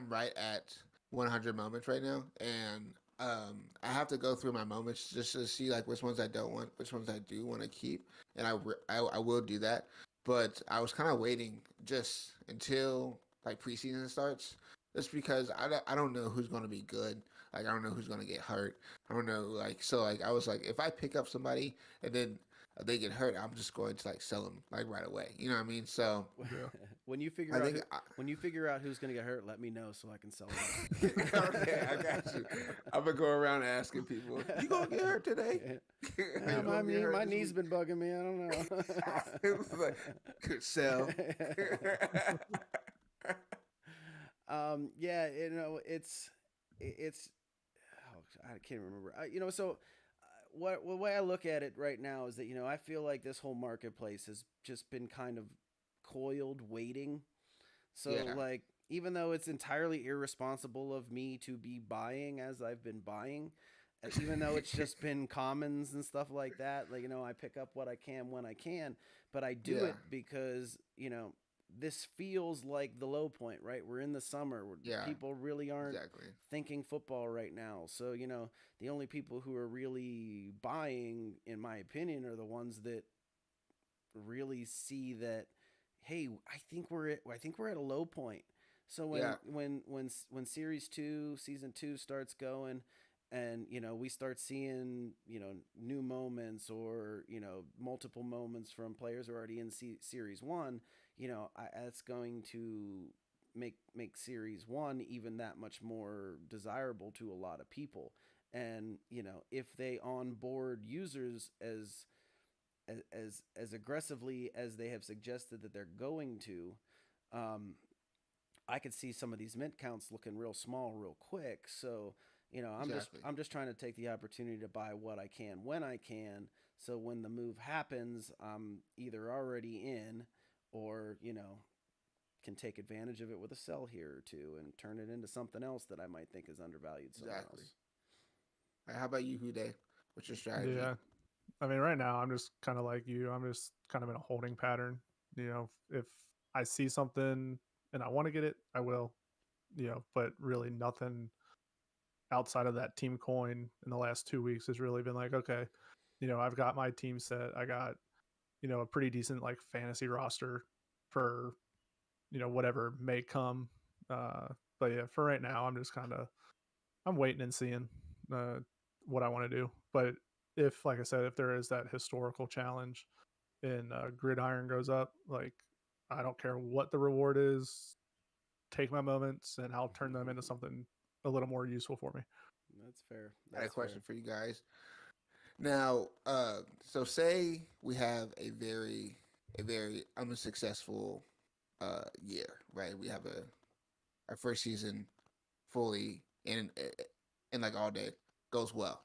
Speaker 3: right at 100 moments right now, and I have to go through my moments just to see like which ones I don't want, which ones I do want to keep, and I will do that. But I was kind of waiting just until like preseason starts, just because I don't know who's going to be good. Like I don't know who's going to get hurt. I don't know, like, so like I was like, if I pick up somebody and then they get hurt, I'm just going to like sell them like right away. You know what I mean? So
Speaker 1: Yeah.
Speaker 2: When you figure
Speaker 3: I
Speaker 2: out
Speaker 3: think
Speaker 2: when you figure out who's gonna get hurt, let me know so I can sell them.
Speaker 3: okay, I got you. I'm gonna go around asking people, "You gonna get hurt today?" You
Speaker 2: my
Speaker 3: gonna get hurt
Speaker 2: my
Speaker 3: this
Speaker 2: knee's
Speaker 3: week?
Speaker 2: been bugging me. I don't know.
Speaker 3: It was like, could sell.
Speaker 2: Yeah, it's oh, I can't remember. So what the way I look at it right now is that I feel like this whole marketplace has just been kind of coiled waiting. So
Speaker 3: Yeah.
Speaker 2: like, even though it's entirely irresponsible of me to be buying as I've been buying, even though it's just been commons and stuff like that, like I pick up what I can when I can, but I do
Speaker 3: Yeah.
Speaker 2: it because this feels like the low point, right? We're in the summer where
Speaker 3: Yeah.
Speaker 2: people really aren't
Speaker 3: Exactly.
Speaker 2: thinking football right now. So the only people who are really buying, in my opinion, are the ones that really see that, hey, I think we're at a low point. So
Speaker 3: Yeah,
Speaker 2: when series 2, season 2 starts going, and we start seeing new moments, or multiple moments from players who are already in series 1, that's going to make series 1 even that much more desirable to a lot of people. And if they onboard users as aggressively as they have suggested that they're going to, um, I could see some of these mint counts looking real small real quick. So, I'm just
Speaker 3: exactly.
Speaker 2: I'm just trying to take the opportunity to buy what I can when I can. So when the move happens, I'm either already in, or can take advantage of it with a sell here or two and turn it into something else that I might think is undervalued somewhere
Speaker 3: Exactly.
Speaker 2: else.
Speaker 3: All right, how about you, Hude? What's your strategy?
Speaker 1: Yeah. I mean, right now I'm just kind of like you. I'm just kind of in a holding pattern. If I see something and I want to get it, I will. But really nothing outside of that team coin in the last 2 weeks has really been like, okay, I've got my team set. I got a pretty decent like fantasy roster for whatever may come. Uh, but yeah, for right now, I'm waiting and seeing uh, what I want to do. But if, like I said, if there is that historical challenge and gridiron goes up, like I don't care what the reward is, take my moments and I'll turn them into something a little more useful for me.
Speaker 2: That's fair.
Speaker 3: I got a
Speaker 2: That's
Speaker 3: question
Speaker 2: fair.
Speaker 3: for you guys. Now, so say we have a very unsuccessful year, right? We have our first season fully and like all day goes well.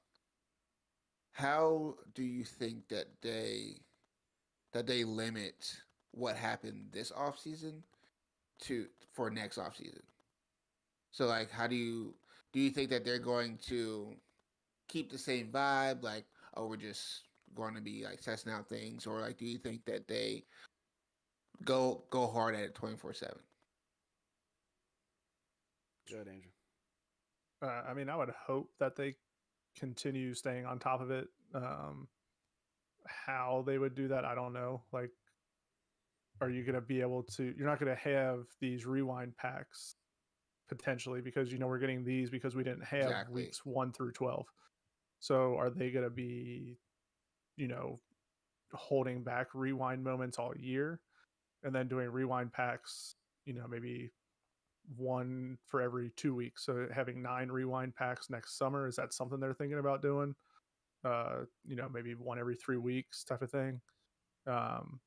Speaker 3: How do you think that they limit what happened this off season to for next off season? So like, how do you think that they're going to keep the same vibe? Like, oh, we're just going to be like testing out things, or like, do you think that they go hard at it 24/7?
Speaker 2: Good, Andrew.
Speaker 1: I mean, I would hope that they continue staying on top of it. How they would do that, I don't know. Like, are you going to be able to? You're not going to have these rewind packs potentially because we're getting these because we didn't have
Speaker 3: Exactly.
Speaker 1: weeks 1 through 12. So are they going to be, you know, holding back rewind moments all year and then doing rewind packs, maybe one for every 2 weeks? So having 9 rewind packs next summer, is that something they're thinking about doing? Maybe one every 3 weeks type of thing. Um,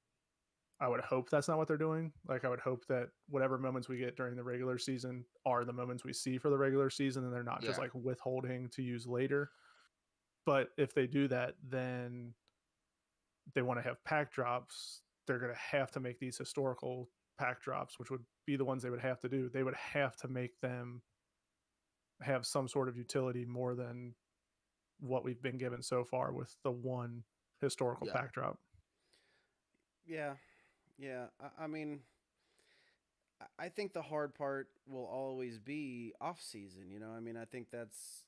Speaker 1: I would hope that's not what they're doing. Like, I would hope that whatever moments we get during the regular season are the moments we see for the regular season, and they're not just
Speaker 3: Yeah.
Speaker 1: like withholding to use later. But if they do that, then they want to have pack drops. They're going to have to make these historical pack drops, which would be the ones they would have to do. They would have to make them have some sort of utility more than what we've been given so far with the one historical
Speaker 3: Yeah.
Speaker 1: pack drop.
Speaker 2: Yeah, yeah. I mean, I think the hard part will always be off season. I mean, I think that's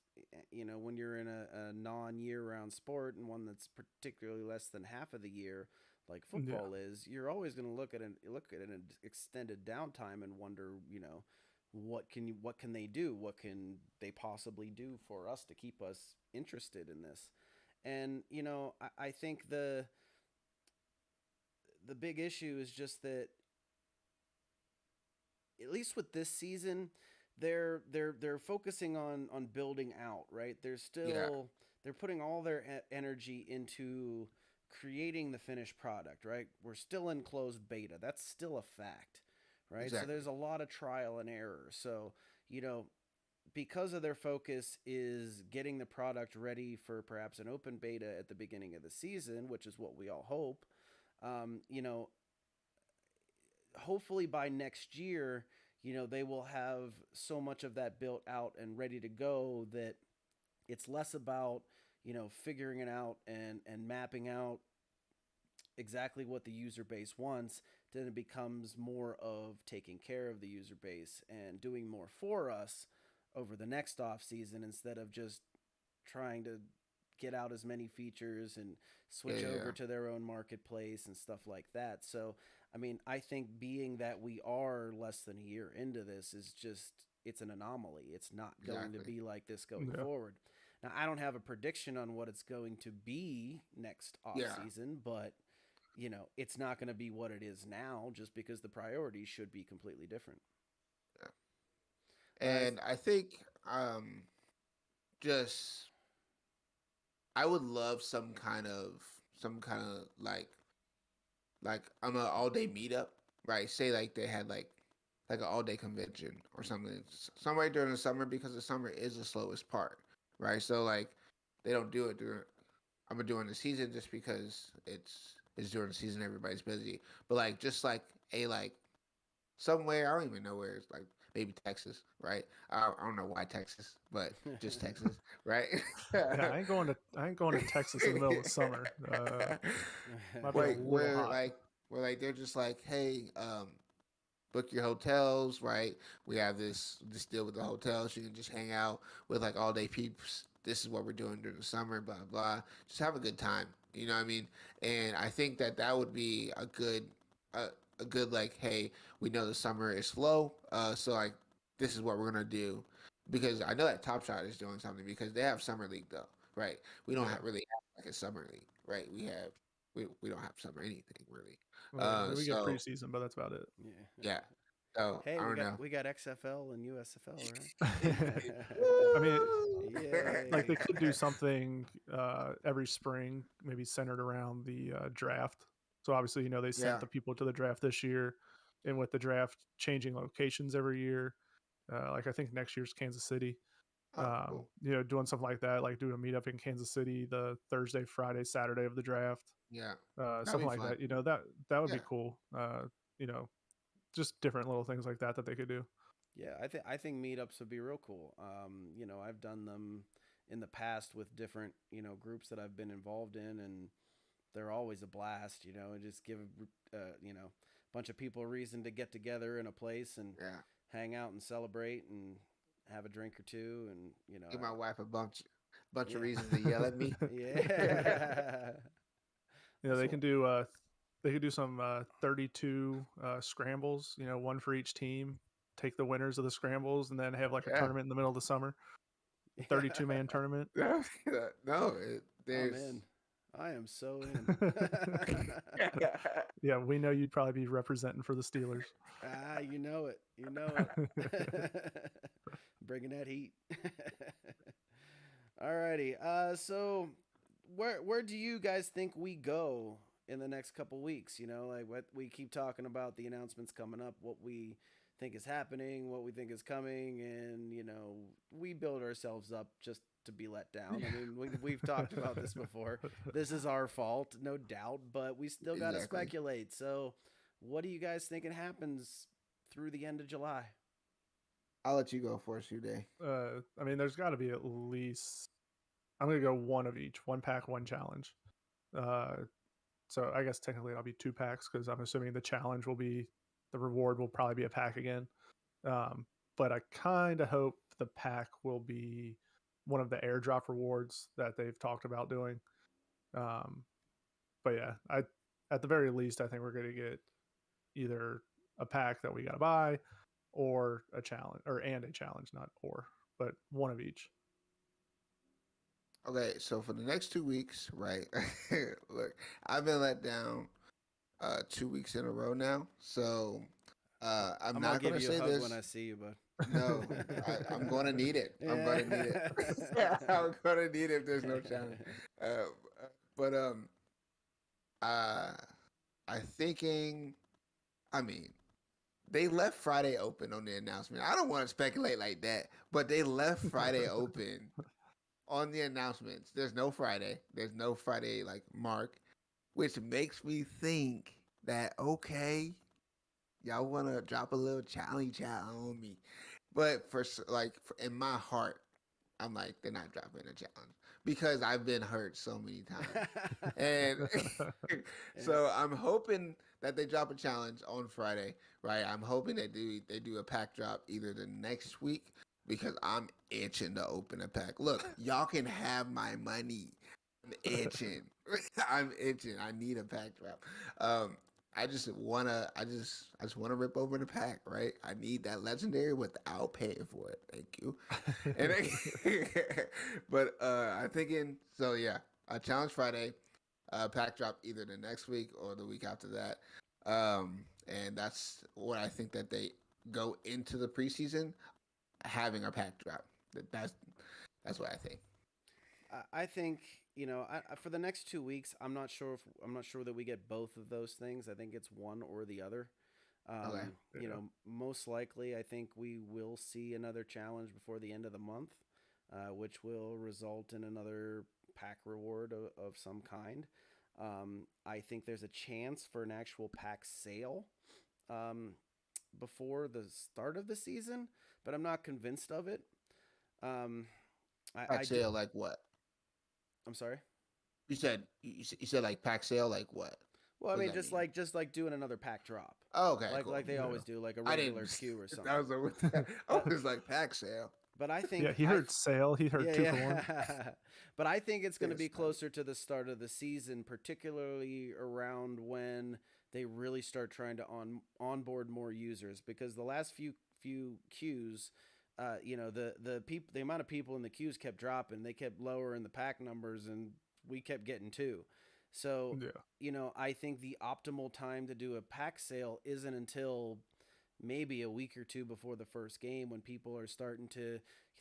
Speaker 2: when you're in a non year round sport, and one that's particularly less than half of the year, like
Speaker 1: Yeah.
Speaker 2: football is, you're always going to look at an extended downtime and wonder, what can they do? What can they possibly do for us to keep us interested in this? And I think the big issue is just that, at least with this season, they're focusing on building out, right?
Speaker 3: Yeah.
Speaker 2: They're putting all their energy into creating the finished product, right? We're still in closed beta. That's still a fact, right? So
Speaker 3: Exactly.
Speaker 2: there's a lot of trial and error. So, you know, because of their focus is getting the product ready for perhaps an open beta at the beginning of the season, which is what we all hope. Um, you know, Hopefully by next year, they will have so much of that built out and ready to go that it's less about, figuring it out and mapping out exactly what the user base wants. Then it becomes more of taking care of the user base and doing more for us over the next off season, instead of just trying to get out as many features and
Speaker 3: Yeah.
Speaker 2: switch
Speaker 3: Yeah.
Speaker 2: over to their own marketplace and stuff like that. So I mean, I think being that we are less than a year into this is just, it's an anomaly. It's not going to
Speaker 3: Exactly.
Speaker 2: be like this going
Speaker 1: Yeah.
Speaker 2: forward. Now, I don't have a prediction on what it's going to be next off
Speaker 3: Yeah.
Speaker 2: season, but it's not going to be what it is now just because the priorities should be completely different.
Speaker 3: And I think just I would love some kind of like on an all day meetup, right? Say like they had like an all day convention or something somewhere during the summer, because the summer is the slowest part, right? So like they don't do it during the season just because it's during the season, everybody's busy. But like just like a like somewhere, I don't even know where, it's like maybe Texas, right? I don't know why Texas, but just Texas, right?
Speaker 1: Yeah, I ain't going to Texas in the middle of the summer. Might be a
Speaker 3: Wait,
Speaker 1: little hot.
Speaker 3: where like they're just like, hey, book your hotels, right? We have this deal with the hotels. You can just hang out with like all day peeps. This is what we're doing during the summer, blah blah. Just have a good time. You know what I mean? And I think that would be a good like, hey, we know the summer is slow, so like this is what we're gonna do, because I know that Top Shot is doing something because they have summer league though, right? We don't
Speaker 1: Yeah.
Speaker 3: really have like a summer league, right? We don't have summer anything really.
Speaker 1: Well, yeah, I mean, we get
Speaker 3: So
Speaker 1: preseason, but that's about it.
Speaker 2: Yeah.
Speaker 3: yeah. So
Speaker 2: Hey,
Speaker 3: I
Speaker 2: we
Speaker 3: don't
Speaker 2: got
Speaker 3: know.
Speaker 2: we got XFL and USFL,
Speaker 1: I mean,
Speaker 3: Woo!
Speaker 1: like
Speaker 2: right?
Speaker 1: they could do something every spring, maybe centered around the draft. So obviously, they sent
Speaker 3: Yeah.
Speaker 1: the people to the draft this year, and with the draft changing locations every year, like I think next year's Kansas City.
Speaker 3: Oh, cool.
Speaker 1: Doing something like that, like doing a meetup in Kansas City the Thursday, Friday, Saturday of the draft,
Speaker 3: Yeah. That'd
Speaker 1: something
Speaker 3: be
Speaker 1: like
Speaker 3: fun.
Speaker 1: that. That would be
Speaker 3: Yeah.
Speaker 1: cool. You know, just different little things like that they could do.
Speaker 2: Yeah, I think meetups would be real cool. I've done them in the past with different groups that I've been involved in, and they're always a blast. And just give a bunch of people a reason to get together in a place and
Speaker 3: Yeah.
Speaker 2: hang out and celebrate and have a drink or two, and
Speaker 3: Give my wife a bunch of
Speaker 2: yeah,
Speaker 3: reasons to yell at me.
Speaker 2: yeah.
Speaker 1: They
Speaker 2: So
Speaker 1: can do they could do some 32 scrambles. One for each team. Take the winners of the scrambles, and then have like a
Speaker 3: Yeah.
Speaker 1: tournament in the middle of the summer. A 32-man tournament.
Speaker 3: No,
Speaker 2: I'm
Speaker 3: there's
Speaker 2: in. I am so in.
Speaker 1: Yeah, we know you'd probably be representing for the Steelers.
Speaker 2: You know it. You know it. Bringing that heat. Alrighty. So where do you guys think we go in the next couple weeks? Like what we keep talking about the announcements coming up, what we think is happening, what we think is coming, and we build ourselves up just to be let down. I mean, we've talked about this before. This is our fault, no doubt, but we still got to
Speaker 3: exactly.
Speaker 2: speculate. So, what do you guys thinking happens through the end of July?
Speaker 3: I'll let you go first, you day.
Speaker 1: I mean, there's got to be at least. I'm gonna go one of each. One pack, one challenge. Uh, so I guess technically it'll be two packs because I'm assuming the reward will probably be a pack again. But I kind of hope the pack will be one of the airdrop rewards that they've talked about doing. Um, but yeah, at the very least, I think we're gonna get either a pack that we gotta buy or a challenge, and a challenge, not but one of each.
Speaker 3: Okay, so for the next 2 weeks, right? Look, I've been let down 2 weeks in a row now. So I'm
Speaker 2: I'm gonna
Speaker 3: not
Speaker 2: give
Speaker 3: gonna
Speaker 2: you a
Speaker 3: say
Speaker 2: hug
Speaker 3: this.
Speaker 2: when I see you, bud.
Speaker 3: No, I'm gonna need it. I'm gonna need it. I'm gonna need it if there's no challenge. But I thinking. I mean, they left Friday open on the announcement. I don't want to speculate like that, but they left Friday open on the announcements. There's no Friday. There's no Friday like mark, which makes me think that okay, y'all want to drop a little challenge out on me, but in my heart, I'm like they're not dropping a challenge because I've been hurt so many times, and so I'm hoping that they drop a challenge on Friday, right? I'm hoping they do a pack drop either the next week because I'm itching to open a pack. Look, y'all can have my money. I'm itching. I'm itching. I need a pack drop. I just wanna rip over the pack, right? I need that legendary without paying for it. Thank you. And but I'm thinking so yeah, challenge Friday, pack drop either the next week or the week after that. And that's what I think that they go into the preseason having a pack drop. That's what I think.
Speaker 2: I think for the next 2 weeks, I'm not sure that we get both of those things. I think it's one or the other.
Speaker 3: Okay.
Speaker 2: Most likely, I think we will see another challenge before the end of the month, which will result in another pack reward of some kind. I think there's a chance for an actual pack sale um, before the start of the season, but I'm not convinced of it. Um,
Speaker 3: Pack
Speaker 2: I do.
Speaker 3: sale like what?
Speaker 2: I'm sorry.
Speaker 3: You said like pack sale like what?
Speaker 2: Well, I
Speaker 3: What does
Speaker 2: mean,
Speaker 3: that mean?
Speaker 2: just like doing another pack drop,
Speaker 3: Oh, okay,
Speaker 2: like
Speaker 3: cool.
Speaker 2: they
Speaker 1: Yeah.
Speaker 2: always do, like a
Speaker 3: I
Speaker 2: regular
Speaker 3: didn't.
Speaker 2: queue or something.
Speaker 3: I was like, I
Speaker 2: But
Speaker 3: was like pack sale.
Speaker 2: but I
Speaker 1: Yeah,
Speaker 2: think
Speaker 1: he heard sale. He heard
Speaker 2: yeah,
Speaker 1: 2 for 1.
Speaker 2: yeah. But I think it's going to
Speaker 3: Yes,
Speaker 2: be closer to the start of the season, particularly around when they really start trying to onboard more users, because the last few queues, the amount of people in the queues kept dropping, they kept lowering the pack numbers, and we kept getting two. So
Speaker 1: Yeah.
Speaker 2: I think the optimal time to do a pack sale isn't until maybe a week or two before the first game, when people are starting to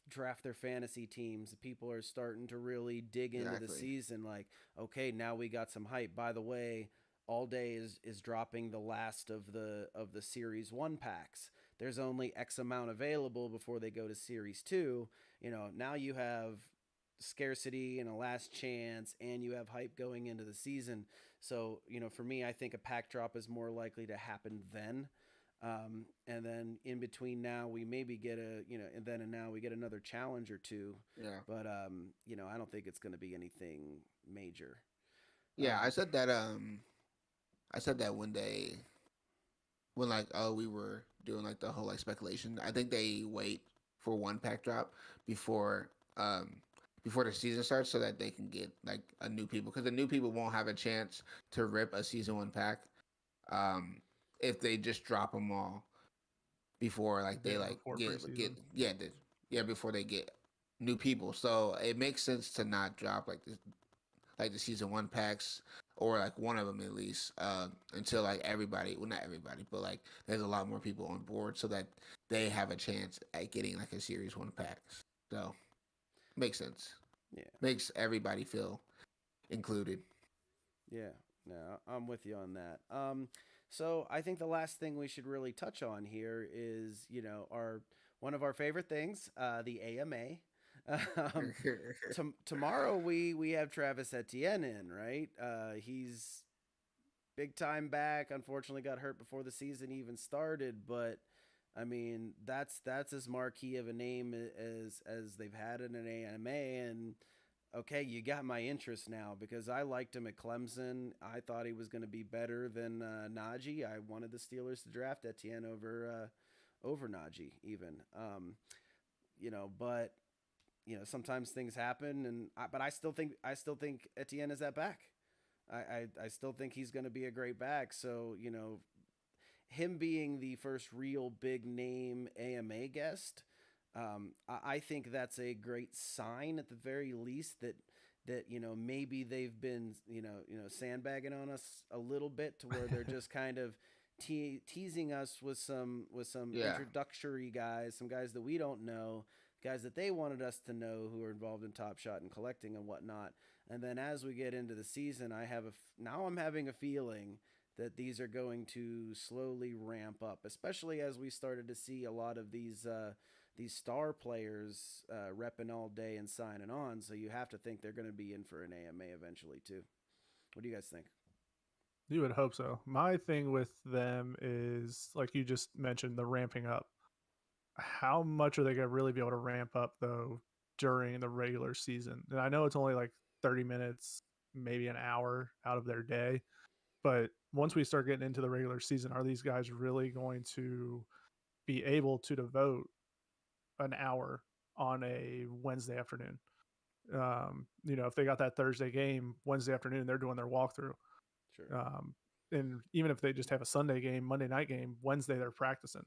Speaker 2: draft their fantasy teams. People are starting to really dig into the
Speaker 3: exactly.
Speaker 2: season. Like, okay, now we got some hype. By the way, All Day is dropping the last of the Series 1 packs. There's only X amount available before they go to Series 2. Now you have scarcity and a last chance, and you have hype going into the season. So, for me, I think a pack drop is more likely to happen then. And then in between now, we maybe get and then and now we get another challenge or two.
Speaker 3: Yeah.
Speaker 2: But, I don't think it's going to be anything major.
Speaker 3: Yeah,
Speaker 2: Um,
Speaker 3: I said that one day when like we were doing like the whole like speculation. I think they wait for one pack drop before before the season starts so that they can get like a new people, because the new people won't have a chance to rip a season 1 pack um if they just drop them all before like they
Speaker 1: Yeah,
Speaker 3: like
Speaker 1: before
Speaker 3: get
Speaker 1: preseason.
Speaker 3: yeah, before they get new people. So it makes sense to not drop like this, like the season 1 packs, or like one of them at least, until like everybody, well not everybody, but like there's a lot more people on board so that they have a chance at getting like a series 1 packs. So makes sense.
Speaker 2: yeah.
Speaker 3: Makes everybody feel included.
Speaker 2: Yeah. No, I'm with you on that. So I think the last thing we should really touch on here is, our one of our favorite things, the AMA. Um, Tomorrow we have Travis Etienne in, right? He's big time back. Unfortunately, got hurt before the season even started, but I mean that's as marquee of a name as they've had in an AMA. And okay, you got my interest now, because I liked him at Clemson. I thought he was going to be better than Najee. I wanted the Steelers to draft Etienne over Najee even. But sometimes things happen, but I still think Etienne is that back. I still think he's going to be a great back. So him being the first real big name AMA guest, I think that's a great sign at the very least that maybe they've been sandbagging on us a little bit, to where they're just kind of teasing us with some
Speaker 3: Yeah.
Speaker 2: introductory guys, some guys that we don't know, guys that they wanted us to know who are involved in Top Shot and collecting and whatnot. And then as we get into the season, now I'm having a feeling that these are going to slowly ramp up, especially as we started to see a lot of these star players repping All Day and signing on. So you have to think they're going to be in for an AMA eventually too. What do you guys think?
Speaker 1: You would hope so. My thing with them is, like you just mentioned, the ramping up. How much are they going to really be able to ramp up, though, during the regular season? And I know it's only like 30 minutes, maybe an hour out of their day. But once we start getting into the regular season, are these guys really going to be able to devote an hour on a Wednesday afternoon? If they got that Thursday game Wednesday afternoon, they're doing their walkthrough.
Speaker 2: Sure.
Speaker 1: and even if they just have a Sunday game, Monday night game, Wednesday they're practicing.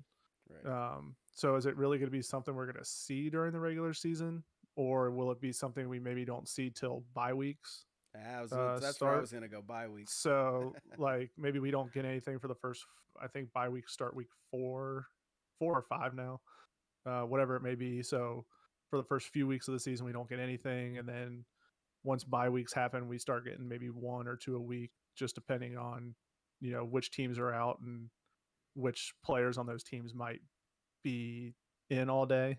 Speaker 2: Right.
Speaker 1: So is it really going to be something we're going to see during the regular season, or will it be something we maybe don't see till bye weeks
Speaker 2: That's where I
Speaker 1: start?
Speaker 2: was gonna go. Bye weeks.
Speaker 1: So like maybe we don't get anything for the first. I think bye weeks start week 4 or 5 now, whatever it may be. So for the first few weeks of the season, we don't get anything, and then once bye weeks happen, we start getting maybe 1 or 2 a week, just depending on which teams are out and which players on those teams might be in all day.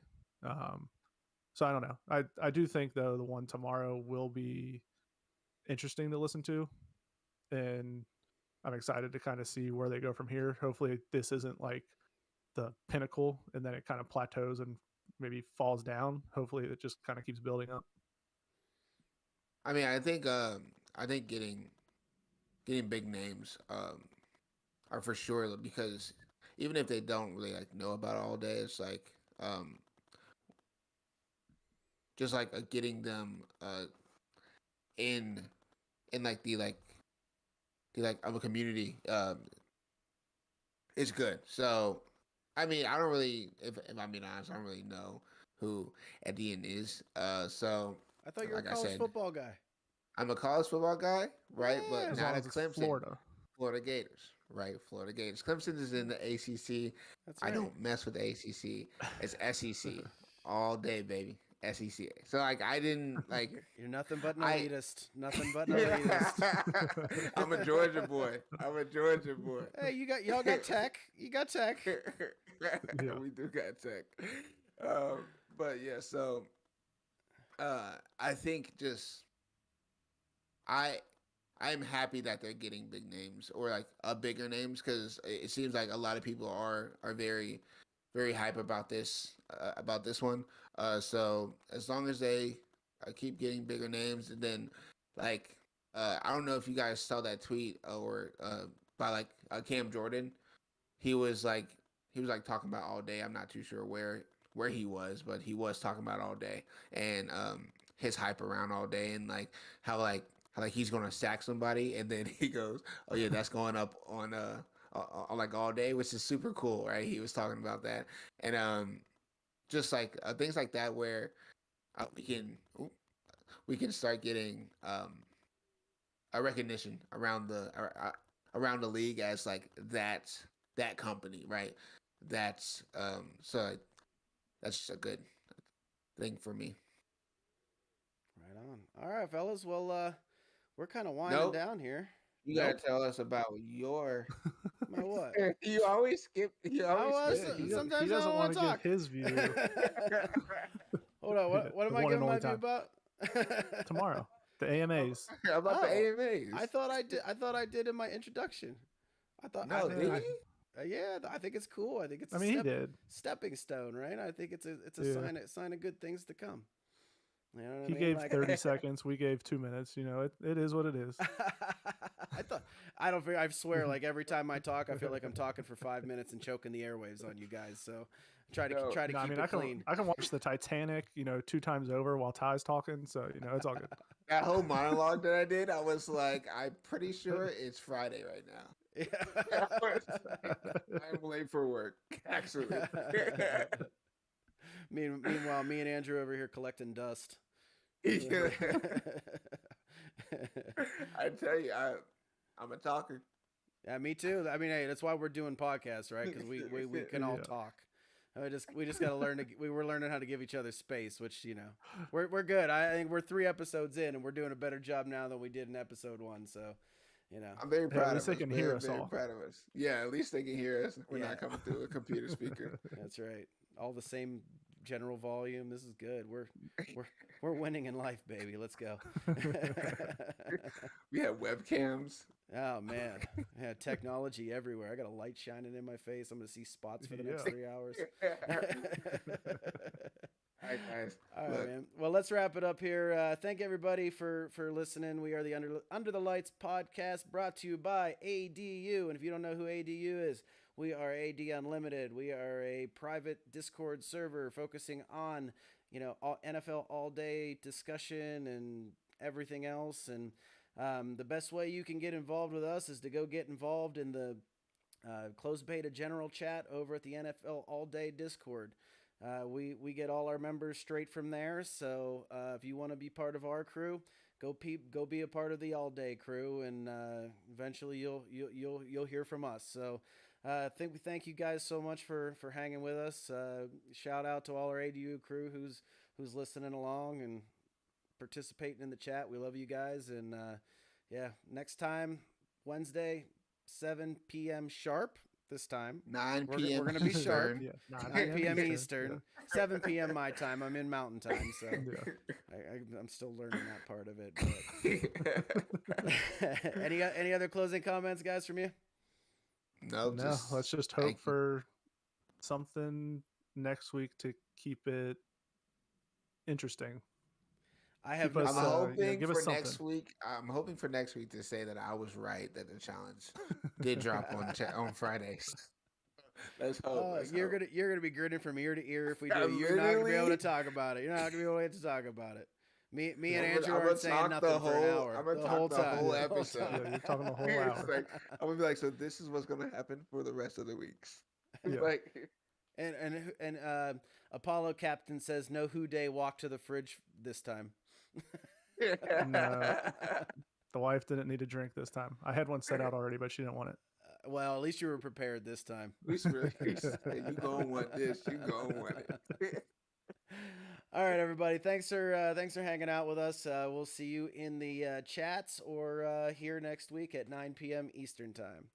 Speaker 1: So I don't know. I do think though the one tomorrow will be interesting to listen to, and I'm excited to kind of see where they go from here. Hopefully this isn't like the pinnacle and then it kind of plateaus and maybe falls down. Hopefully it just kind of keeps building up.
Speaker 3: I mean, I think getting big names are for sure, because even if they don't really like know about it all day, it's like just like getting them in like the like of a community is good. So I mean, I don't really, if I'm being honest, I don't really know who Etienne is. So
Speaker 2: I thought you were
Speaker 3: like
Speaker 2: a
Speaker 3: I
Speaker 2: college
Speaker 3: said,
Speaker 2: football guy.
Speaker 3: I'm a college football guy, right?
Speaker 2: Yeah.
Speaker 3: But
Speaker 1: As
Speaker 3: not
Speaker 1: long
Speaker 3: at
Speaker 1: as it's
Speaker 3: Clemson.
Speaker 1: Florida.
Speaker 3: Florida Gators, right? Florida Gators. Clemson is in the ACC.
Speaker 2: That's right.
Speaker 3: I don't mess with the ACC. It's SEC all day, baby. SEC. So like I didn't like.
Speaker 2: You're nothing but an
Speaker 3: I-
Speaker 2: elitist. Nothing but an elitist.
Speaker 3: I'm a Georgia boy. I'm a Georgia boy.
Speaker 2: Hey, y'all got Tech. You got Tech.
Speaker 1: Yeah.
Speaker 3: We do got Tech. But yeah, so I think just I'm happy that they're getting big names, or like bigger names, because it seems like a lot of people are very hype about this one. So as long as they keep getting bigger names, and then like I don't know if you guys saw that tweet or by like Cam Jordan. He was like talking about all day. I'm not too sure where he was, but he was talking about all day, and his hype around all day, and like how he's gonna sack somebody, and then he goes, "Oh yeah, that's going up on like all day," which is super cool, right? He was talking about that, and just like things like that, where we can start getting a recognition around the league as like that company, right? That's so that's just a good thing for me.
Speaker 2: Right on. All right, fellas. Well, we're kind of winding
Speaker 3: Nope.
Speaker 2: down here.
Speaker 3: You gotta tell us about your.
Speaker 2: My what?
Speaker 3: You always skip. You always skip.
Speaker 1: He
Speaker 2: Sometimes
Speaker 1: doesn't
Speaker 2: I don't
Speaker 1: want
Speaker 2: want
Speaker 1: to
Speaker 2: to
Speaker 1: give his view
Speaker 2: Hold on. What am
Speaker 1: The
Speaker 2: I
Speaker 1: one and
Speaker 2: giving my
Speaker 1: only
Speaker 2: view
Speaker 1: time.
Speaker 2: about?
Speaker 1: tomorrow. The AMAs.
Speaker 3: About the AMAs.
Speaker 2: I thought I did in my introduction. I thought.
Speaker 3: No, did he?
Speaker 2: Yeah, I think it's cool. I think it's.
Speaker 1: He did.
Speaker 2: Stepping stone, right? I think it's a
Speaker 1: Yeah.
Speaker 2: sign of good things to come. You know what
Speaker 1: He
Speaker 2: I mean?
Speaker 1: gave
Speaker 2: Like,
Speaker 1: 30 seconds. We gave 2 minutes. It is what it is.
Speaker 2: I swear, like every time I talk, I feel like I'm talking for 5 minutes and choking the airwaves on you guys. So try to keep it clean.
Speaker 1: I can watch the Titanic, 2 times over while Ty's talking. So, it's all good.
Speaker 3: That whole monologue that I did, I was like, I'm pretty sure it's Friday right now.
Speaker 2: Yeah.
Speaker 3: I'm late for work, actually.
Speaker 2: Meanwhile, me and Andrew over here collecting dust.
Speaker 3: Yeah. I tell you, I'm a talker.
Speaker 2: Yeah, me too. I mean, hey, that's why we're doing podcasts, right? Because we can all
Speaker 1: Yeah.
Speaker 2: talk. We just got to learn we're learning how to give each other space, which we're good. I think we're 3 episodes in, and we're doing a better job now than we did in episode 1. So,
Speaker 3: I'm very proud
Speaker 1: at least
Speaker 3: of us.
Speaker 1: they can hear us
Speaker 3: very
Speaker 1: all.
Speaker 3: proud of us. Yeah, at least they can hear us. We're
Speaker 2: Yeah.
Speaker 3: not coming through a computer speaker.
Speaker 2: That's right. All the same general volume. This is good. We're winning in life, baby. Let's go.
Speaker 3: We have webcams.
Speaker 2: Oh man, yeah, technology everywhere. I got a light shining in my face. I'm gonna see spots for the next
Speaker 1: Yeah.
Speaker 2: 3 hours.
Speaker 3: All right, guys.
Speaker 2: All right,
Speaker 3: Look,
Speaker 2: man. Well, let's wrap it up here. Thank everybody for listening. We are the Under the Lights podcast, brought to you by ADU. And if you don't know who ADU is, we are AD Unlimited. We are a private Discord server focusing on NFL all day discussion and everything else. And The best way you can get involved with us is to go get involved in the closed beta general chat over at the NFL All Day Discord. We get all our members straight from there. So if you want to be part of our crew, go be a part of the All Day crew, and eventually you'll hear from us. So thank you guys so much for hanging with us. Shout out to all our ADU crew who's listening along and participating in the chat. We love you guys, and next time Wednesday, 7 p.m. sharp. This time
Speaker 3: 9
Speaker 2: we're
Speaker 3: p.m.
Speaker 2: going to be sharp.
Speaker 1: Yeah,
Speaker 2: 9 p.m. Eastern, 7 p.m. my time. I'm in Mountain Time, so I'm still learning that part of it. But any other closing comments, guys, from you?
Speaker 3: No,
Speaker 1: let's just hope for something next week to keep it interesting.
Speaker 3: I'm hoping for next week. I'm hoping for next week to say that I was right, that the challenge did drop on Fridays. Let's hope.
Speaker 2: You're gonna be grinning from ear to ear if we do. You're not gonna be able to talk about it. You're not gonna be able to talk about it. Me and Andrew aren't saying nothing for an hour.
Speaker 3: I'm gonna talk the whole episode.
Speaker 1: Yeah, you're talking the whole hour.
Speaker 3: I'm gonna be like, so this is what's gonna happen for the rest of the weeks.
Speaker 1: Yeah.
Speaker 2: And Apollo Captain says no Who Day walk to the fridge this time.
Speaker 1: No, the wife didn't need a drink this time. I had one set out already, but she didn't want it.
Speaker 2: Well, at least you were prepared this time.
Speaker 3: You gonna want this. You gonna want it.
Speaker 2: All right, everybody. Thanks for hanging out with us. We'll see you in the chats or here next week at 9 p.m. Eastern time.